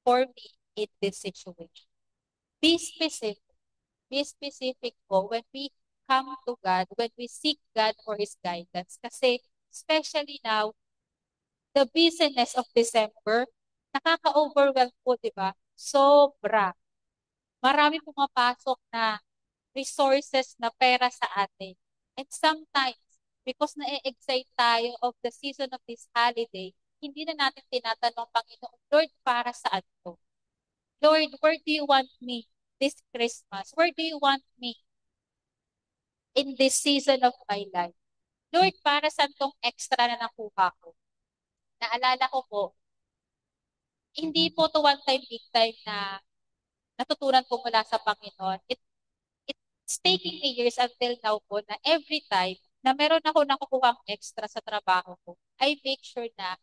for me in this situation? Be specific. Be specific po when we come to God, when we seek God for His guidance. Kasi especially now, the busyness of December, nakaka-overwhelm po, di ba? Sobra. Marami pumapasok na resources na pera sa atin. And sometimes, because na-excite tayo of the season of this holiday, hindi na natin tinatanong, Panginoon, Lord, para saan to? Lord, where do you want me this Christmas? Where do you want me in this season of my life? Lord, para saan tong extra na nakuha ko? Naalala ko po, hindi po to one time, big time na natutunan ko mula sa Panginoon. It's taking me years until now po na every time na meron ako nakukuha extra sa trabaho ko, I make sure na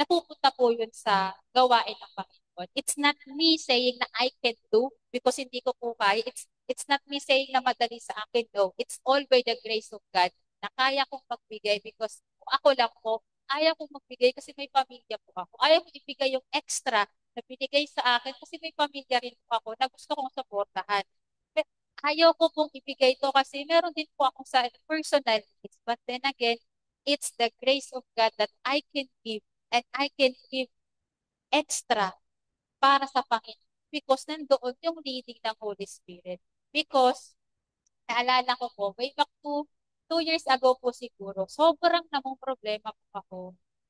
napupunta po yun sa gawain ng Panginoon. It's not me saying na I can do because hindi ko po kaya. It's not me saying na madali sa akin. No, it's all by the grace of God na kaya kong magbigay because kung ako lang po, ayaw kong magbigay kasi may pamilya po ako. Ayaw kong ibigay yung extra na binigay sa akin kasi may pamilya rin po ako na gusto kong suportahan. Ayaw ko pong ibigay to kasi meron din po akong sa personal needs. But then again, it's the grace of God that I can give and I can give extra para sa Panginoon because nandoon yung leading ng Holy Spirit. Because, naalala ko po, way back to 2 years ago po siguro, sobrang namang problema po ako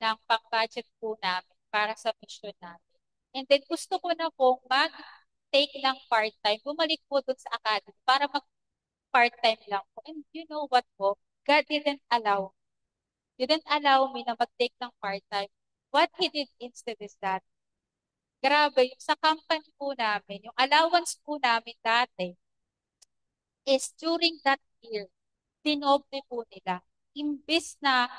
ng pang-budget po namin para sa mission namin. And then gusto ko na po mag-take ng part-time, bumalik po dun sa academy para mag-part-time lang po. And you know what po, God didn't allow me na mag-take ng part-time. What He did instead is that, grabe, yung sa company po namin, yung allowance po namin dati is during that year, dinoble po nila. Imbis na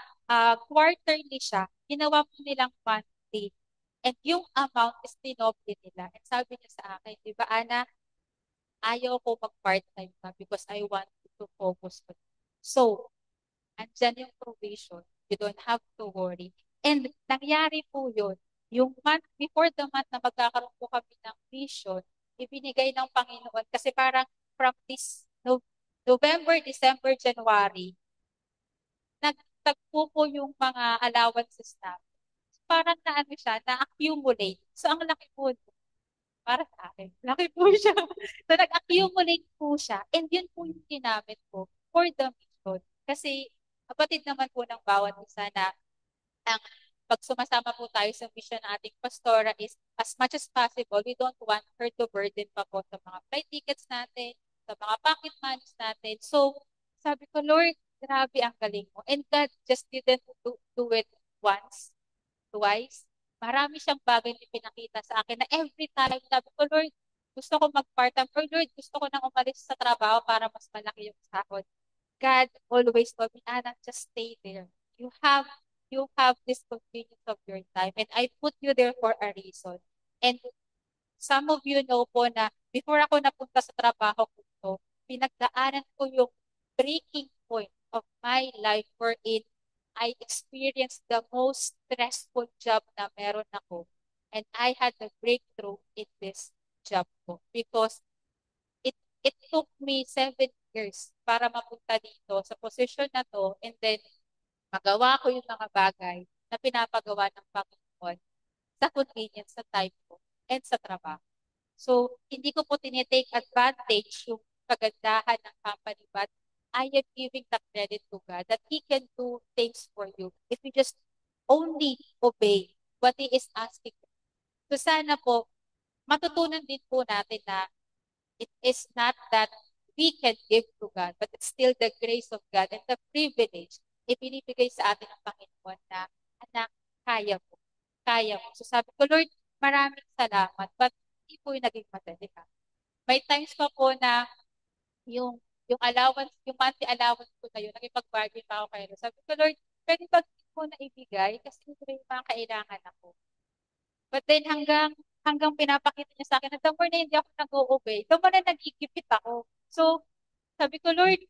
quarterly siya, ginawa po nilang monthly. And yung amount is dinoble nila. And sabi niya sa akin, di ba, Ana, ayaw ko mag-part-time na because I want to focus on it. So, andyan yung provision. You don't have to worry. And nangyari po yun. Yung month, before the month na magkakaroon po kami ng vision, ibinigay ng Panginoon. Kasi parang from this November, December, January, nagtagpo po yung mga allowances namin. Parang na ano siya, na-accumulate. So, ang laki po para sa akin. Laki po siya. So, nag-accumulate po siya. And yun po yung ginamit ko for the mission. Kasi, kapatid naman po ng bawat isa na ang pag sumasama po tayo sa mission ng ating pastora is as much as possible, we don't want her to burden pa po sa mga flight tickets natin, sa mga pocket monies natin. So, sabi ko, Lord, grabe ang galing mo. And God just didn't do it once, twice. Marami siyang bagay na pinakita sa akin na every time sabi ko, Lord, gusto ko mag-part-time. Or Lord, gusto ko nang umalis sa trabaho para mas malaki yung sahod. God always told me, Anna, just stay there. You have you have this convenience of your time and I put you there for a reason. And some of you know po na before ako napunta sa trabaho ko ito, pinagdaanan ko yung breaking point of my life wherein I experienced the most stressful job na meron ako. And I had a breakthrough in this job ko because it took me 7 years para mapunta dito sa posisyon na to and then magawa ko yung mga bagay na pinapagawa ng Panginoon sa convenience sa time ko and sa trabaho. So, hindi ko po tinitake advantage yung kagandahan ng company, but I am giving the credit to God that He can do things for you if you just only obey what He is asking. So, sana po, matutunan din po natin na it is not that we can give to God, but it's still the grace of God and the privilege ibinibigay sa atin ng Panginoon na, anak, kaya mo. Kaya mo. So sabi ko, Lord, maraming salamat, but hindi po yung naging madali ha. May times pa po na yung allowance, yung monthly allowance ko na yun, nakipag-bargain pa ako kayo. Sabi ko, Lord, pwede ba mo na ibigay kasi ito yung mga kailangan ako. But then hanggang pinapakita niya sa akin na the more na hindi ako nag-o-obey, the more na nag-igipit ako. So, sabi ko, Lord,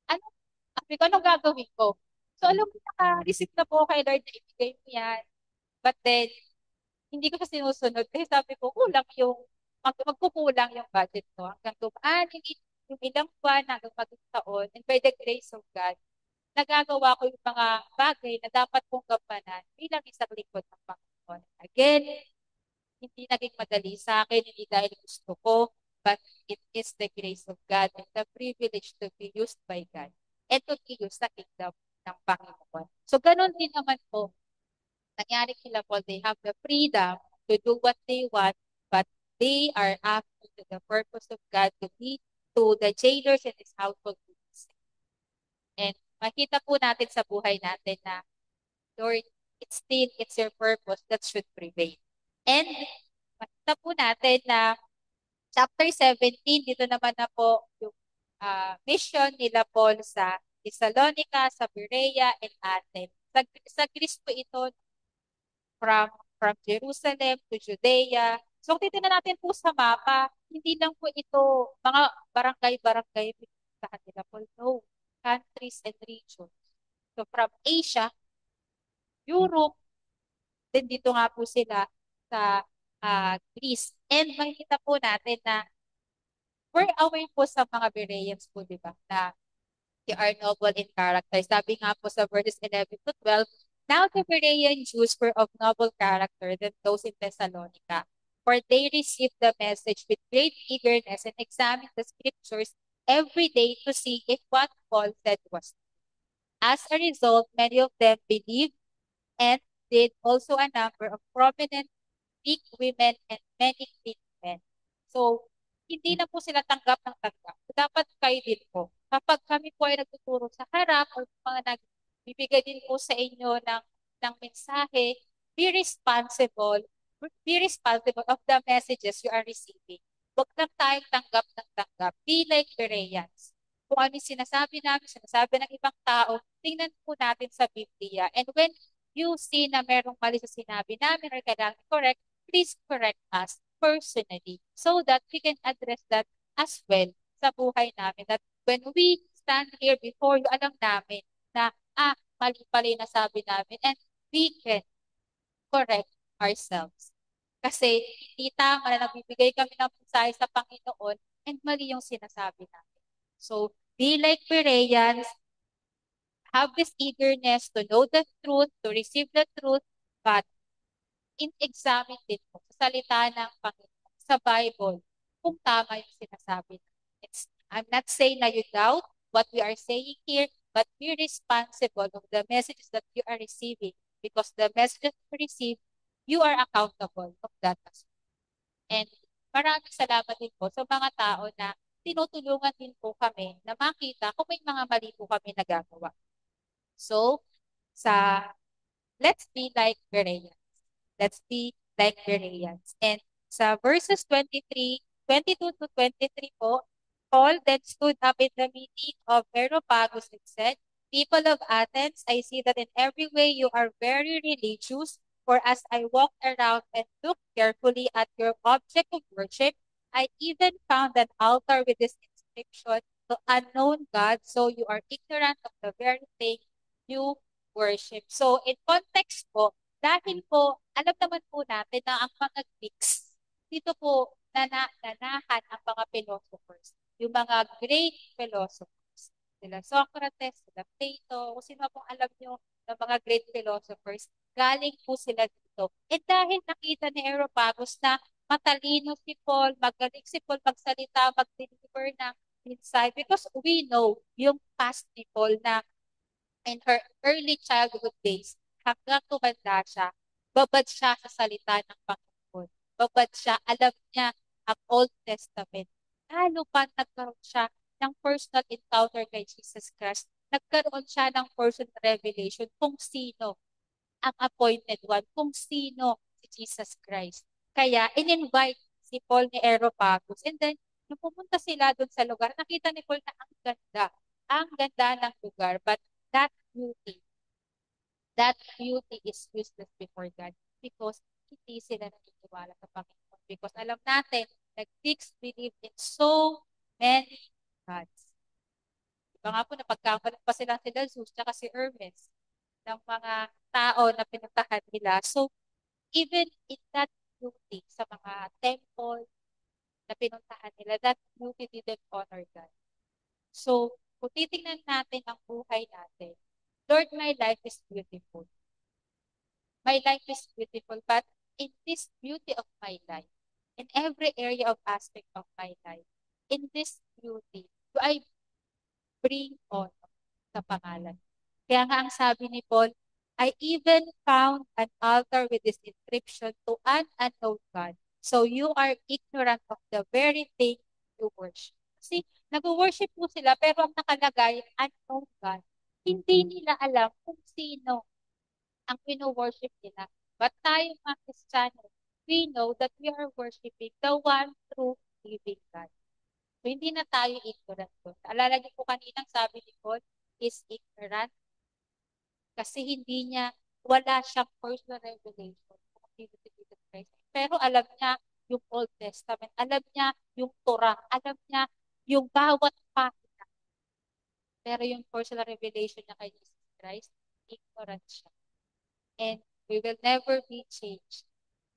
ano, sabi ko, anong gagawin ko? So, alam mo, naka-receive na po kay Lord na ibigay mo yan. But then, hindi ko siya sinusunod kasi sabi ko, magkukulang yung budget ko hanggang tumaan yung ilang buwan hanggang maging taon. And by the grace of God, nagagawa ko yung mga bagay na dapat kong gampanan bilang isang lingkod ng Panginoon. Again, hindi naging madali sa akin, hindi dahil gusto ko, but it is the grace of God and the privilege to be used by God and to be used sa kingdom ng Panginoon. So, ganun din naman po, nangyari kila Paul, they have the freedom to do what they want, but they are after to the purpose of God to be to the jailers in his household. And makita po natin sa buhay natin na, Lord, it's your purpose that should prevail. And makita po natin na chapter 17, dito naman na po yung mission nila Paul sa Thessalonica, sa Berea, and Athens. Sa Greece po ito from Jerusalem to Judea. So kung titignan natin po sa mapa, hindi lang po ito mga barangay-barangay sa kanila po. No, countries and regions. So from Asia, Europe, then dito nga po sila sa Greece. And makikita po natin na we're aware po sa mga Bereans po, di ba? Na they are noble in character. Sabi nga po sa verses 11 to 12, now the Berean Jews were of noble character than those in Thessalonica, for they received the message with great eagerness and examined the scriptures every day to see if what Paul said was true. As a result, many of them believed and did also a number of prominent Greek women and many Greek men. So, hindi na po sila tanggap ng tanggap. So, dapat kayo din po. Kapag kami po ay nagtuturo sa harap o mga nagbibigay din po sa inyo ng mensahe, be responsible of the messages you are receiving. Huwag lang tayong tanggap ng tanggap. Be like Bereans. Kung ano yung sinasabi namin, sinasabi ng ibang tao, tingnan po natin sa Biblia. And when you see na merong mali sa sinabi namin or kailangan correct, please correct us personally so that we can address that as well sa buhay namin. That when we stand here before you, alam namin na, mali pala yung nasabi namin and we can correct ourselves. Kasi hindi tama na nagbibigay kami ng mensahe sa Panginoon and mali yung sinasabi namin. So, be like Bereans, have this eagerness to know the truth, to receive the truth, but in-examine din po sa salita ng Panginoon, sa Bible, kung tama yung sinasabi natin. I'm not saying na you doubt what we are saying here, but be responsible of the messages that you are receiving because the messages you receive, you are accountable of that as well. And maraming salamat din po sa mga tao na tinutulungan din po kami na makita kung may mga mali po kami nagagawa. So, let's be like Bereans. Let's be like Bereans. And sa verses 22 to 23 po, Paul then stood up in the meeting of Areopagus and said, People of Athens, I see that in every way you are very religious. For as I walked around and looked carefully at your object of worship, I even found an altar with this inscription, to unknown God, so you are ignorant of the very thing you worship. So in context po, dahil po, alam naman po natin na ang mga Greeks, dito po nanahan ang mga philosophers, yung mga great philosophers. Sila Socrates, sila Plato, kung sino pong alam nyo ng mga great philosophers, galing po sila dito. Eh dahil nakita ni Areopagus na matalino si Paul, magaling si Paul magsalita, mag-deliver ng insight, because we know yung past ni Paul na in her early childhood days, hanggang tumanda siya, babad siya sa salita ng Panginoon. Babad siya, alam niya ang Old Testament. Lalo pa nagkaroon siya ng personal encounter kay Jesus Christ. Nagkaroon siya ng personal revelation kung sino ang appointed one, kung sino si Jesus Christ. Kaya in-invite si Paul ni Areopagus. And then, nung pumunta sila doon sa lugar, nakita ni Paul na ang ganda ng lugar. But that beauty, that beauty is useless before God because hindi sila naniniwala sa Panginoon. Because alam natin, nag-Greeks believe in so many gods. Diba nga po, napagkamalan pa sila Zeus at si Hermes ng mga tao na pinuntahan nila. So, even in that beauty, sa mga temple na pinuntahan nila, that beauty didn't honor God. So, kung titingnan natin ang buhay natin, Lord, my life is beautiful. My life is beautiful, but in this beauty of my life, in every area of aspect of my life, in this beauty, do I bring honor sa pangalan? Kaya nga ang sabi ni Paul, I even found an altar with this inscription, to an unknown God. So you are ignorant of the very thing you worship. Kasi nag-worship po sila, pero ang nakalagay, unknown God. Hindi nila alam kung sino ang pino-worship nila. But tayo mga Kristiyano, we know that we are worshiping the one true living God. So, hindi na tayo ignorant doon. Alala niyo po kaninang sabi ni Paul, is ignorant kasi wala siyang personal revelation kung sino si Jesus Christ. Pero alam niya yung Old Testament, alam niya yung Torah, alam niya yung bawat pahina. Pero yung personal revelation niya kay Jesus Christ, ignorant siya. And we will never be changed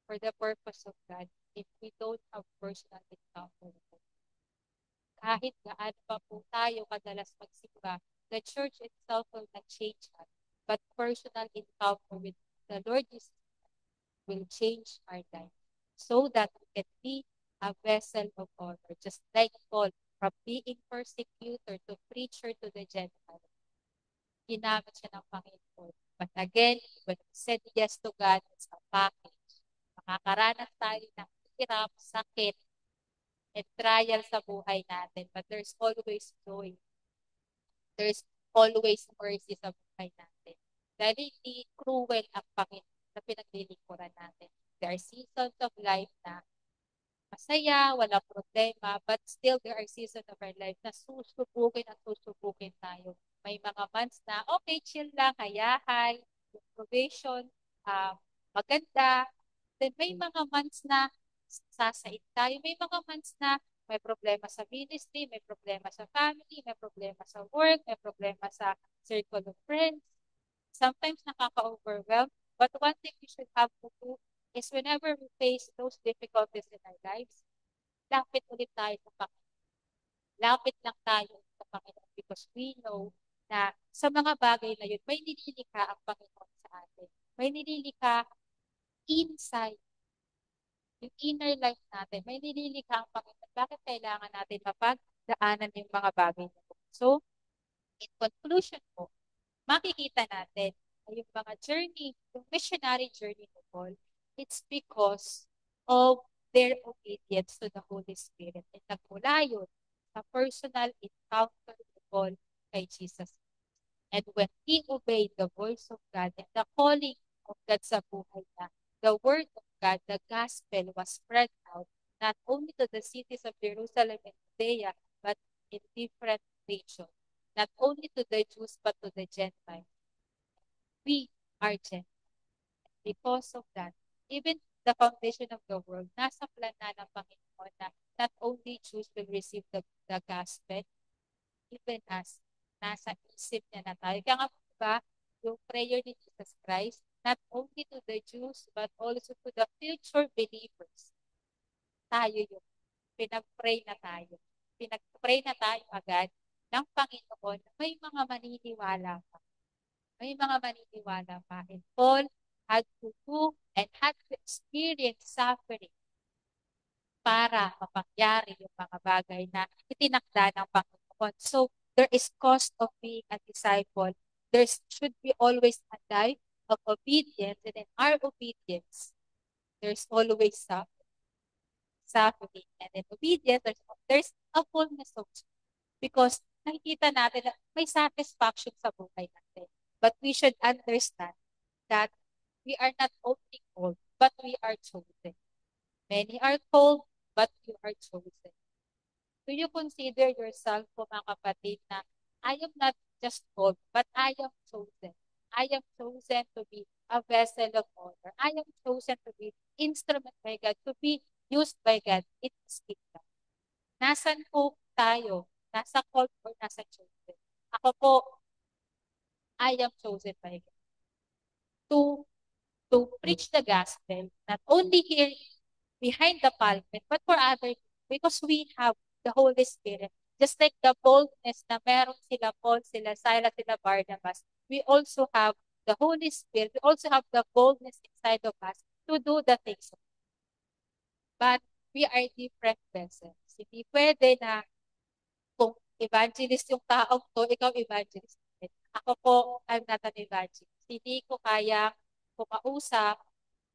for the purpose of God if we don't have personal encounter with Him. Kahit gaano pa po tayo kadalas magsimba, the church itself will not change us. But personal encounter with the Lord Jesus will change our life so that we can be a vessel of honor. Just like Paul, from being persecutor to preacher to the Gentiles, ginamit siya ng Panginoon. But again, when we said yes to God, it's a package. Makakaranas tayo ng hirap, sakit, and trial sa buhay natin. But there's always joy. There's always mercy sa buhay natin. Dahil hindi cruel ang Panginoon na pinaglilingkuran natin. There are seasons of life na masaya, wala problema, but still there are seasons of our life na susubukin at susubukin tayo. May mga months na, okay, chill lang, hayahay, yung probation, maganda. Then may mga months na sasait tayo. May mga months na may problema sa ministry, may problema sa family, may problema sa work, may problema sa circle of friends. Sometimes nakaka-overwhelm. But one thing we should have to do is whenever we face those difficulties in our lives, lapit ulit tayo sa Panginoon. Lapit lang tayo sa Panginoon because we know na sa mga bagay na yun, may nililikha ang Panginoon sa atin. May nililikha inside yung inner life natin. May nililikha ang Panginoon. Bakit kailangan natin mapagdaanan yung mga bagay na yun? So, in conclusion po, makikita natin na yung mga journey, yung missionary journey ni Paul, it's because of their obedience to the Holy Spirit. At nagmula yun sa personal encounter ni Paul kay Jesus. And when he obeyed the voice of God and the calling of God sa buhay niya, the word of God, the gospel was spread out not only to the cities of Jerusalem and Judea, but in different regions. not only to the Jews, but to the Gentiles. We are Gentiles. Because of that, even the foundation of the world, nasa plan na ng Panginoon na not only Jews will receive the gospel, even as nasa isip niya na tayo. Kaya nga po ba, yung prayer ni Jesus Christ, not only to the Jews, but also to the future believers. Tayo yung pinag-pray na tayo. Pinag-pray na tayo agad ng Panginoon. May mga maniniwala pa. May mga maniniwala pa. And Paul had to do and had to experience suffering para mapangyari yung mga bagay na itinakda ng Panginoon. So, there is cost of being a disciple. There should be always a life of obedience, and in our obedience, there's always suffering. And in obedience, there's a fullness of joy. Because nakikita natin na may satisfaction sa buhay natin. But we should understand that we are not only called, but we are chosen. Many are called, but you are chosen. Do you consider yourself po mga kapatid na I am not just called, but I am chosen. I am chosen to be a vessel of honor. I am chosen to be instrument by God, to be used by God in His kingdom. Nasaan po tayo? Nasa called or nasa chosen? Ako po, I am chosen by God to to preach the gospel, not only here behind the pulpit, but for other people, because we have the Holy Spirit. Just like the boldness na meron sila Paul, sila Silas, sila Barnabas, we also have the Holy Spirit. We also have the boldness inside of us to do the things. But we are different vessels. Hindi pwede na kung evangelist yung taong to, ikaw evangelist. Ako po, I'm not an evangelist. Hindi ko kaya kumausap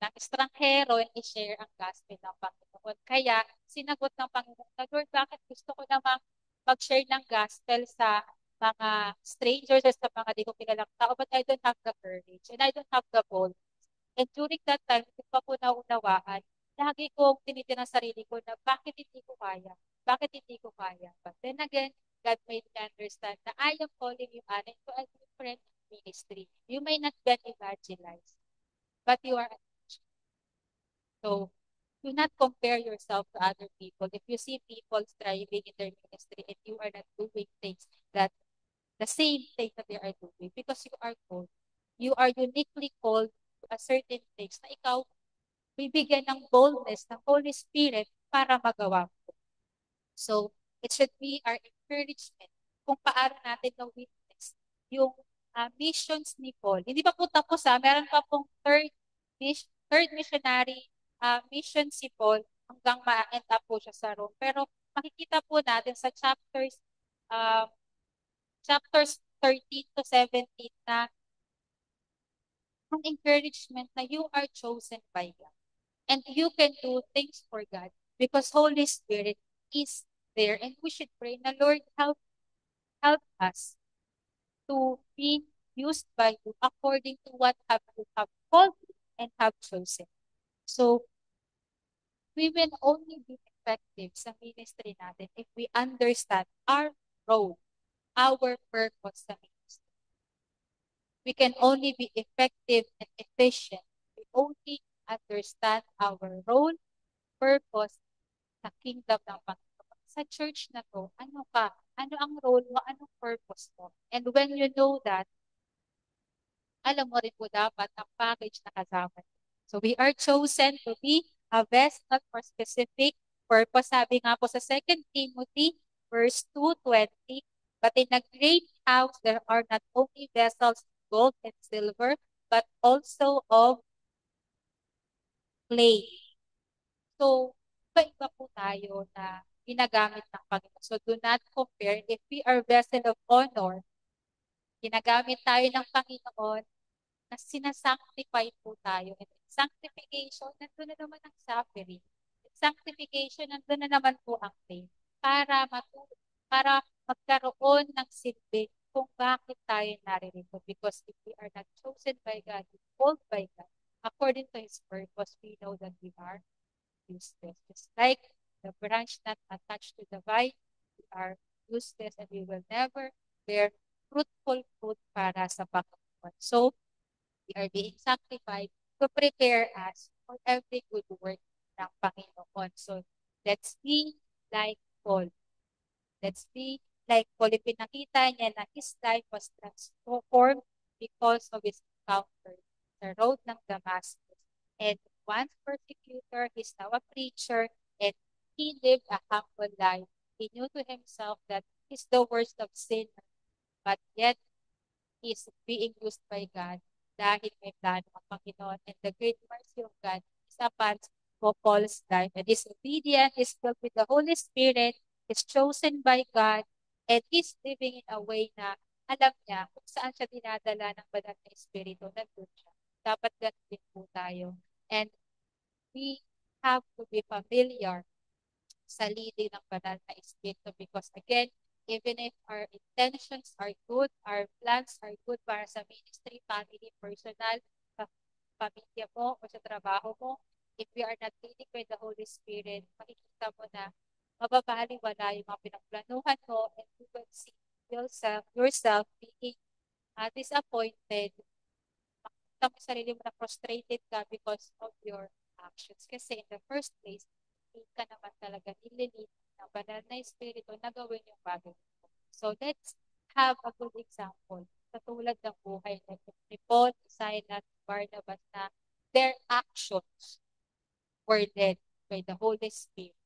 ng estranghero and i-share ang gospel ng Panginoon. Kaya, sinagot ng Panginoon na, Lord, bakit gusto ko namang mag-share ng gospel sa mga strangers or sa mga di ko kilalang tao, but I don't have the courage and I don't have the boldness. And during that time, hindi pa po naunawaan, lagi kong tinitin ang sarili ko na bakit hindi ko kaya? Bakit hindi ko kaya? But then again, God made me understand na I am calling you, Anna, to a different ministry. You may not get evangelized, but you are. So, do not compare yourself to other people. If you see people striving in their ministry and you are not doing things that the same thing that they are doing, because you are called, you are uniquely called to a certain things na ikaw bibigyan ng boldness ng Holy Spirit para magawa mo. So, it should be our encouragement kung paano natin na-witness yung missions ni Paul. Hindi pa po tapos meron pa pong third missionary mission si Paul hanggang ma-end up po siya sa Rome. Pero makikita po natin sa chapters 13 to 17 na ang encouragement na you are chosen by God. And you can do things for God because Holy Spirit is there. And we should pray na, Lord, help us to be used by you according to what you have called and have chosen. So, we will only be effective sa ministry natin if we understand our role, our purpose sa ministry. We can only be effective and efficient. We only understand our role, purpose sa kingdom ng Panginoon. Sa church na to, ano ka? Ano ang role mo? Anong purpose mo? And when you know that, alam mo rin po dapat ang package na kasama. So we are chosen to be a vessel for specific purpose. Sabi nga po sa 2 Timothy verse 2:20, but in a great house there are not only vessels of gold and silver, but also of clay. So, iba-iba po tayo na ginagamit ng Panginoon. So, do not compare. If we are vessel of honor, ginagamit tayo ng Panginoon na sinasanctify po tayo. And sanctification, nandun na naman ang suffering. Sanctification, nandun na naman po ang faith. Para magkaroon ng silbi kung bakit tayo naririto. Because if we are not chosen by God, called by God, according to His purpose, we know that we are useless. Just like the branch not attached to the vine, we are useless and we will never bear fruitful fruit para sa Panginoon. So, we are being sanctified to prepare us for every good work ng Panginoon. So, let's be like Paul. Let's be like Paul. Pinakita niya na his life was transformed because of his encounter the road ng Damascus. And once persecutor, he's now a preacher, and he lived a humble life. He knew to himself that he's the worst of sinners, but yet is being used by God dahil may plano ang Panginoon, and the great mercy of God is upon Paul's life, and is obedient, is filled with the Holy Spirit, is chosen by God, and is living in a way na alam niya kung saan siya dinadala ng banal na Espiritu, nandun siya. Dapat ganun din po tayo. And we have to be familiar sa leading ng banal na Espiritu, because again, even if our intentions are good, our plans are good para sa ministry, family, personal, sa pamilya mo o sa trabaho mo, if we are not leading by the Holy Spirit, makikita mo na mababaliwala yung mga pinagplanuhan mo, and you will see yourself being disappointed. Makikita mo sa sarili mo na frustrated ka because of your actions. Kasi in the first place, hindi ka naman talaga nililid ng banal na Espiritu na gawin yung bagay. So let's have a good example sa tulad ng buhay ni Paul, Silas, Barnabas, na their actions were led by the Holy Spirit.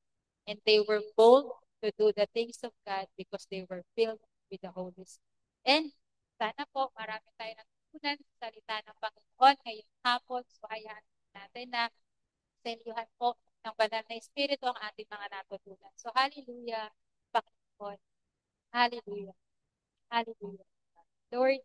And they were bold to do the things of God because they were filled with the Holy Spirit. And sana po marami tayo natutunan sa salita ng Panginoon ngayong hapon. So hayaan natin na selyuhan po ng banal na Espiritu ang ating mga natutunan. So hallelujah, Panginoon. Hallelujah. Hallelujah. Lord,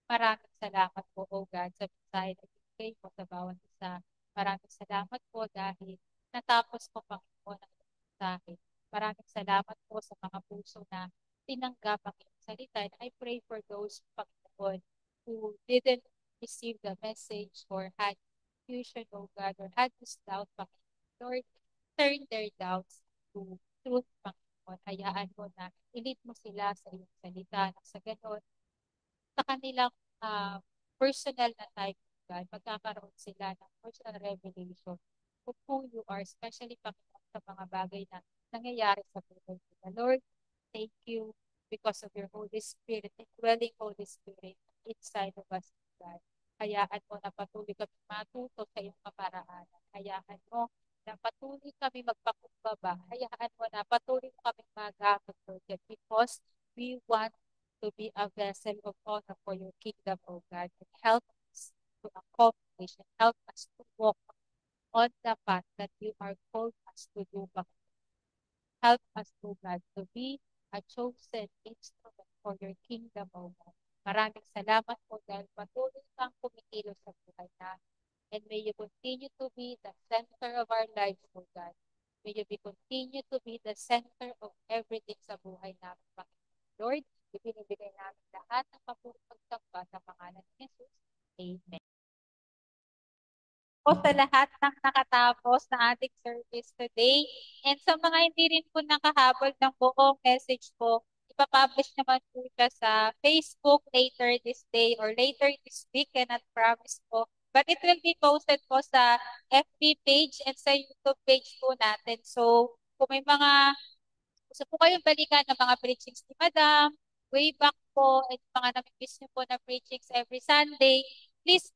maraming salamat po, O God, sa mensahe na ibigay mo sa bawat isa. Maraming salamat po dahil natapos po, Panginoon, ang mensahe. Maraming salamat po sa mga puso na tinanggap ang iyong salita. And I pray for those, Panginoon, who didn't receive the message or had confusion, O God, or had this doubt, Panginoon. Lord, turn their doubts to truth, Panginoon. Hayaan mo na ilid mo sila sa iyong salita. Sa ganon, sa kanilang personal na type of God, magkakaroon sila ng personal revelation of who you are, especially Panginoon sa mga bagay na nangyayari sa buhay nila. Lord, thank you because of your Holy Spirit, indwelling Holy Spirit inside of us, God. Hayaan mo na patuloy kami matuto sa iyong kaparaanan. Hayaan mo na patuloy kami magpakumbaba. Hayaan mo na patuloy kami magamit, Lord, because we want to be a vessel of honor for your kingdom, O God, and help us to accomplish and help us to walk on the path that you are called us to do. Help us, O God, to be a chosen instrument for your kingdom, O God. Maraming salamat po dahil patuloy kang kumikilos sa buhay namin. And may you continue to be the center of our lives, O God. May you continue to be the center of everything sa buhay namin, Panginoon. Lord, ibinibigay namin lahat ng papuring pagsamba sa pangalan ni Jesus. Amen. Po sa lahat ng nakatapos na ating service today. And sa mga hindi rin po nakahabol ng buong message po, ipapublish naman po siya sa Facebook later this day or later this week, cannot promise po. But it will be posted po sa FB page and sa YouTube page po natin. So, kung may mga gusto po kayong balikan ng mga preachings ni Madam, way back po, at mga namimiss niyo po na preachings every Sunday, please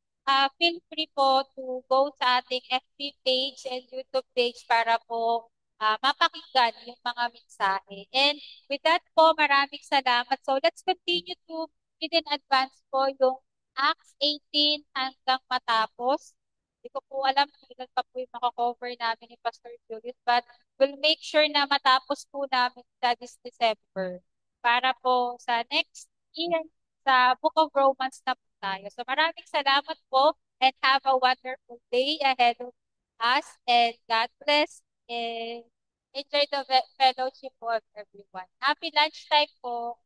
feel free po to go sa ating FB page and YouTube page para po mapakinggan yung mga mensahe. And with that po, maraming salamat. So let's continue to read in advance po yung Acts 18 hanggang matapos. Hindi ko po alam kung ilan pa po yung makakover namin ni Pastor Julius, but we'll make sure na matapos po namin sa this December para po sa next year sa Book of Romans na po tayo. So maraming salamat po and have a wonderful day ahead of us, and God bless and enjoy the fellowship of everyone. Happy lunchtime po.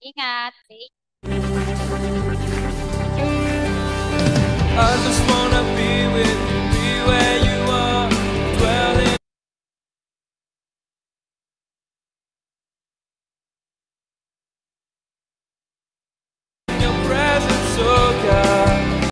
Ingat. Thank you.